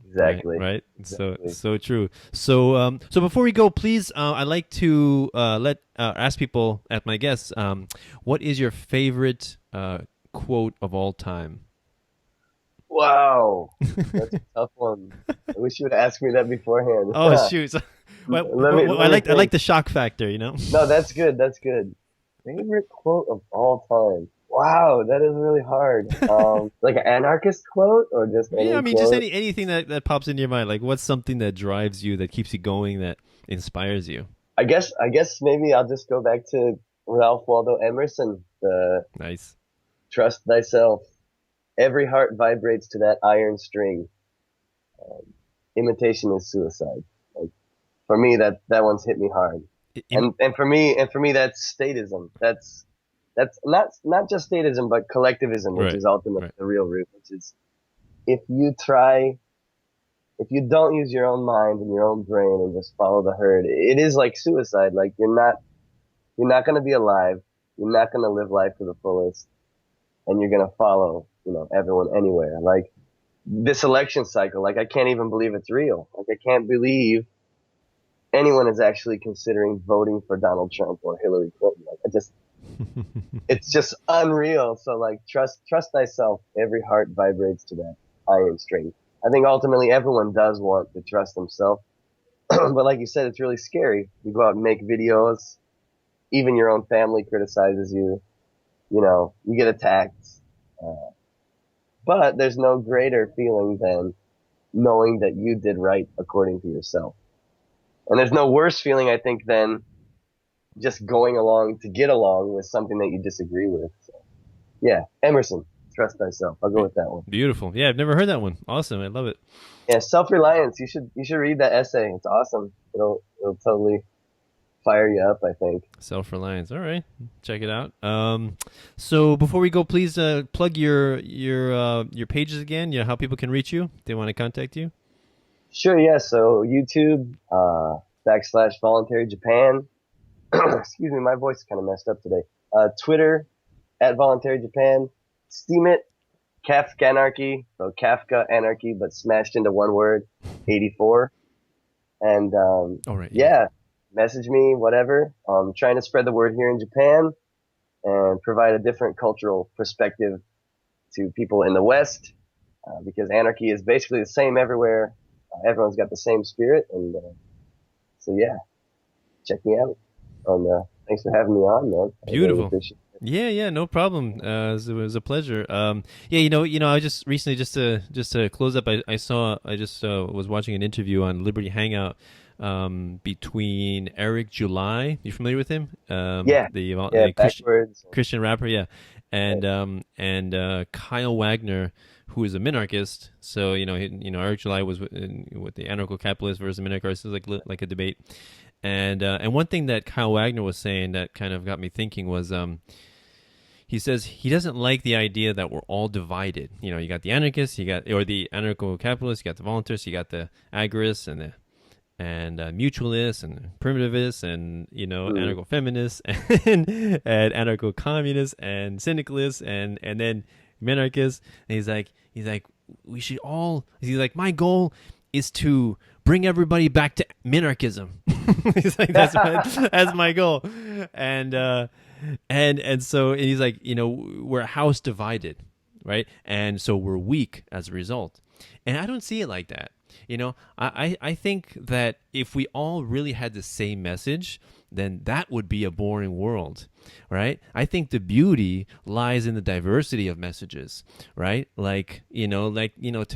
Exactly. Right. Exactly. So true. So before we go, please, I'd like to ask people, at my guests, what is your favorite quote of all time? Wow, that's a tough one. I wish you would ask me that beforehand. Oh shoot! I like the shock factor, you know. No, that's good. Favorite quote of all time. Wow, that is really hard. Like an anarchist quote, or just any quote? Just anything that pops into your mind. Like, what's something that drives you, that keeps you going, that inspires you? I guess maybe I'll just go back to Ralph Waldo Emerson. Nice. Trust thyself. Every heart vibrates to that iron string. Imitation is suicide. Like, for me, that one's hit me hard. And for me, that's statism. That's not just statism, but collectivism, which is ultimately the real root. Which is, if you don't use your own mind and your own brain and just follow the herd, it is like suicide. Like, you're not going to be alive. You're not going to live life to the fullest, and you're going to follow, you know, everyone anywhere. Like, this election cycle, like, I can't even believe it's real. Like, I can't believe anyone is actually considering voting for Donald Trump or Hillary Clinton. Like, it's just unreal. So, like, trust thyself. Every heart vibrates to that iron string. I think ultimately everyone does want to trust themselves. But like you said, it's really scary. You go out and make videos. Even your own family criticizes you. You know, you get attacked. But there's no greater feeling than knowing that you did right according to yourself. And there's no worse feeling, I think, than just going along to get along with something that you disagree with. So, yeah, Emerson, trust thyself. I'll go with that one. Beautiful. Yeah, I've never heard that one. Awesome. I love it. Yeah, self-reliance. You should read that essay. It's awesome. It'll totally fire you up, I think. Self-reliance. All right, check it out. So before we go, please plug your pages again. How people can reach you if they want to contact you. Sure. Yeah. So YouTube / Voluntary Japan. Excuse me, my voice is kind of messed up today. Twitter @Voluntary Japan. Steemit, Kafka Anarchy. So Kafka Anarchy, but smashed into one word. 84. And All right. Yeah. Message me, whatever. Trying to spread the word here in Japan. and provide a different cultural perspective to people in the West, because anarchy is basically the same everywhere. Everyone's got the same spirit, and so yeah, check me out. Thanks for having me on, man. Beautiful. I really appreciate it. Yeah, no problem. It was a pleasure. Yeah, I just recently, just to close up, I just was watching an interview on Liberty Hangout between Eric July. You familiar with him? Yeah, the backwards. Christian rapper, yeah, and Kyle Wagner, who is a minarchist. So Eric July was with the anarcho-capitalist versus minarchist. It was like a debate. And one thing that Kyle Wagner was saying that kind of got me thinking was, he says he doesn't like the idea that we're all divided. You got the anarchists, or the anarcho-capitalists, you got the voluntarists, you got the agorists and mutualists and primitivists and anarcho-feminists and anarcho-communists and syndicalists and then minarchists. And he's like we should all. He's like, my goal is to bring everybody back to minarchism. He's like, that's my goal. And so he's like, we're a house divided, right? And so we're weak as a result. And I don't see it like that. I think that if we all really had the same message, then that would be a boring world, right? I think the beauty lies in the diversity of messages, right? To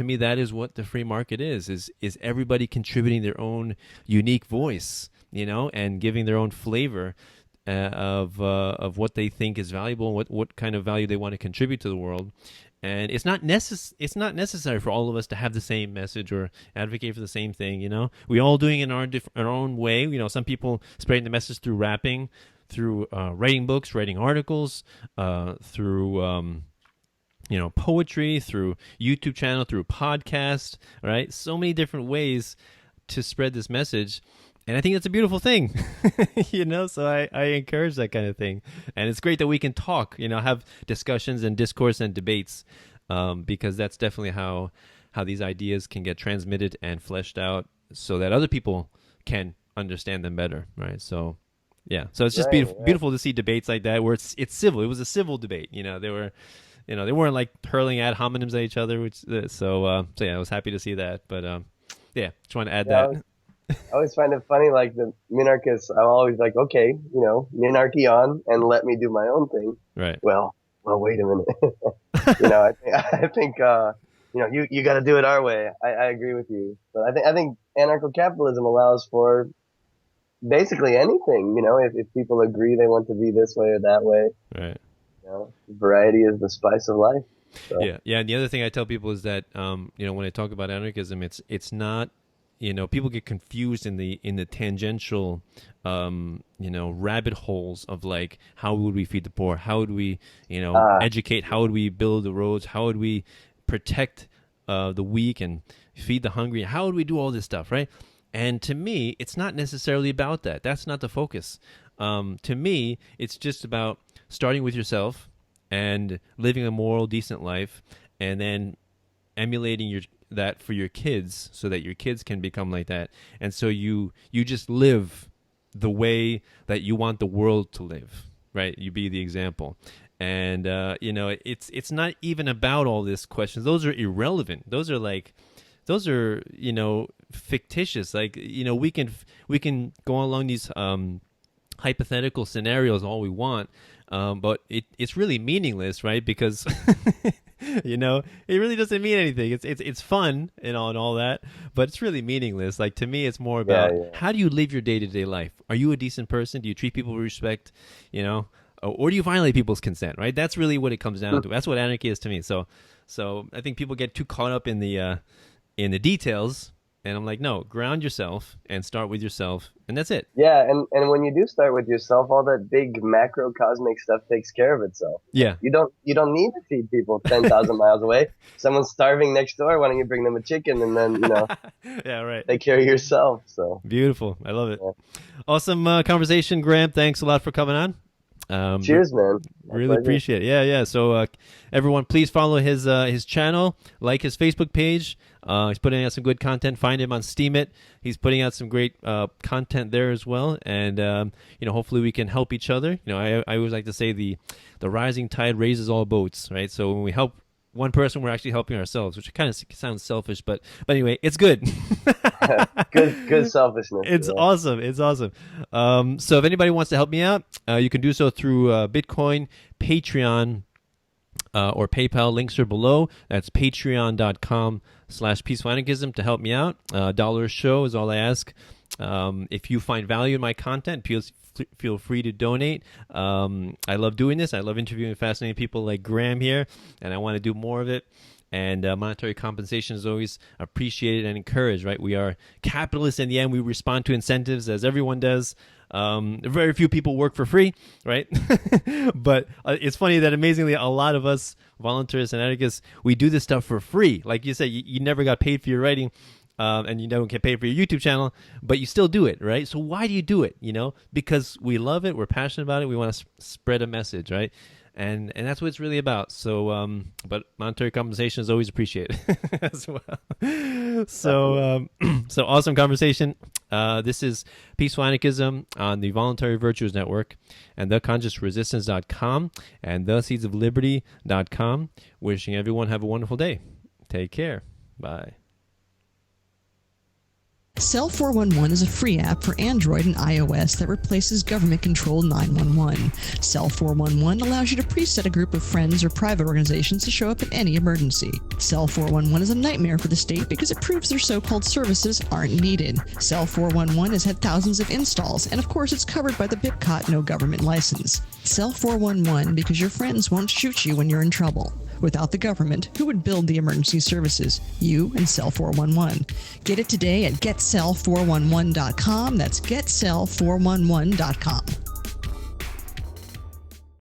me, that is what the free market is everybody contributing their own unique voice, and giving their own flavor of what they think is valuable, and what kind of value they want to contribute to the world. And it's not necessary for all of us to have the same message or advocate for the same thing. We all doing it in our own way. Some people spreading the message through rapping, through writing books, writing articles, through poetry, through YouTube channel, through podcast. Right, so many different ways to spread this message. And I think that's a beautiful thing, so I encourage that kind of thing. And it's great that we can talk, have discussions and discourse and debates, because that's definitely how these ideas can get transmitted and fleshed out so that other people can understand them better, right? So, yeah. So it's just beautiful to see debates like that where it's civil. It was a civil debate. They were, they weren't like hurling ad hominems at each other. So yeah, I was happy to see that. But yeah, just want to add that. I always find it funny, like the minarchists, I'm always like, okay, minarchy on and let me do my own thing. Right. Well, wait a minute. I think, you got to do it our way. I agree with you. But I think anarcho-capitalism allows for basically anything, if people agree they want to be this way or that way. Right. Variety is the spice of life. So. Yeah. And the other thing I tell people is that, when I talk about anarchism, it's not, people get confused in the tangential, rabbit holes of like, how would we feed the poor? How would we, educate? How would we build the roads? How would we protect the weak and feed the hungry? How would we do all this stuff, right? And to me, it's not necessarily about that. That's not the focus. To me, it's just about starting with yourself and living a moral, decent life, and then emulating that for your kids so that your kids can become like that. And so you just live the way that you want the world to live, right? You be the example. And it's not even about all these questions. Those are irrelevant. Those are fictitious. Like, we can go along these hypothetical scenarios all we want, but it's really meaningless, right? Because it really doesn't mean anything. It's fun and all that, but it's really meaningless. Like, to me, it's more about how do you live your day-to-day life? Are you a decent person? Do you treat people with respect? Or do you violate people's consent? Right? That's really what it comes down to. That's what anarchy is to me. So I think people get too caught up in the details. And I'm like, no, ground yourself and start with yourself, and that's it. Yeah, and when you do start with yourself, all that big macrocosmic stuff takes care of itself. Yeah. You don't need to feed people 10,000 miles away. Someone's starving next door. Why don't you bring them a chicken and then yeah, right. Take care of yourself. So beautiful. I love it. Yeah. Awesome conversation, Graham. Thanks a lot for coming on. Cheers, man. Really appreciate it. Yeah. So everyone, please follow his channel, like his Facebook page. He's putting out some good content. Find him on Steemit. He's putting out some great content there as well. And hopefully we can help each other. I always like to say the rising tide raises all boats, right? So when we help one person, we're actually helping ourselves, which kind of sounds selfish, but anyway, it's good. good selfishness. It's awesome. It's awesome. So if anybody wants to help me out, you can do so through Bitcoin, Patreon, or PayPal. Links are below. That's patreon.com/peaceful-anarchism to help me out. $1 a show is all I ask. If you find value in my content, feel free to donate. I love doing this. I love interviewing fascinating people like Graham here, and I want to do more of it. And monetary compensation is always appreciated and encouraged, right? We are capitalists in the end. We respond to incentives as everyone does. Very few people work for free, right? But it's funny that amazingly, a lot of us voluntarists and anarchists, we do this stuff for free. Like you said, you never got paid for your writing. And you don't get paid for your YouTube channel, but you still do it, right? So why do you do it? Because we love it, we're passionate about it, we want to spread a message, right? And that's what it's really about. So, but monetary compensation is always appreciated as well. So awesome conversation. This is Peaceful Anarchism on the Voluntary Virtues Network and theconsciousresistance.com and theseedsofliberty.com. Wishing everyone have a wonderful day. Take care. Bye. Cell 411 is a free app for Android and iOS that replaces government-controlled 911. Cell 411 allows you to preset a group of friends or private organizations to show up in any emergency. Cell 411 is a nightmare for the state because it proves their so-called services aren't needed. Cell 411 has had thousands of installs, and of course it's covered by the BIPCOT no government license. Cell 411 because your friends won't shoot you when you're in trouble. Without the government, who would build the emergency services? You and Cell 411. Get it today at getcell411.com. That's getcell411.com.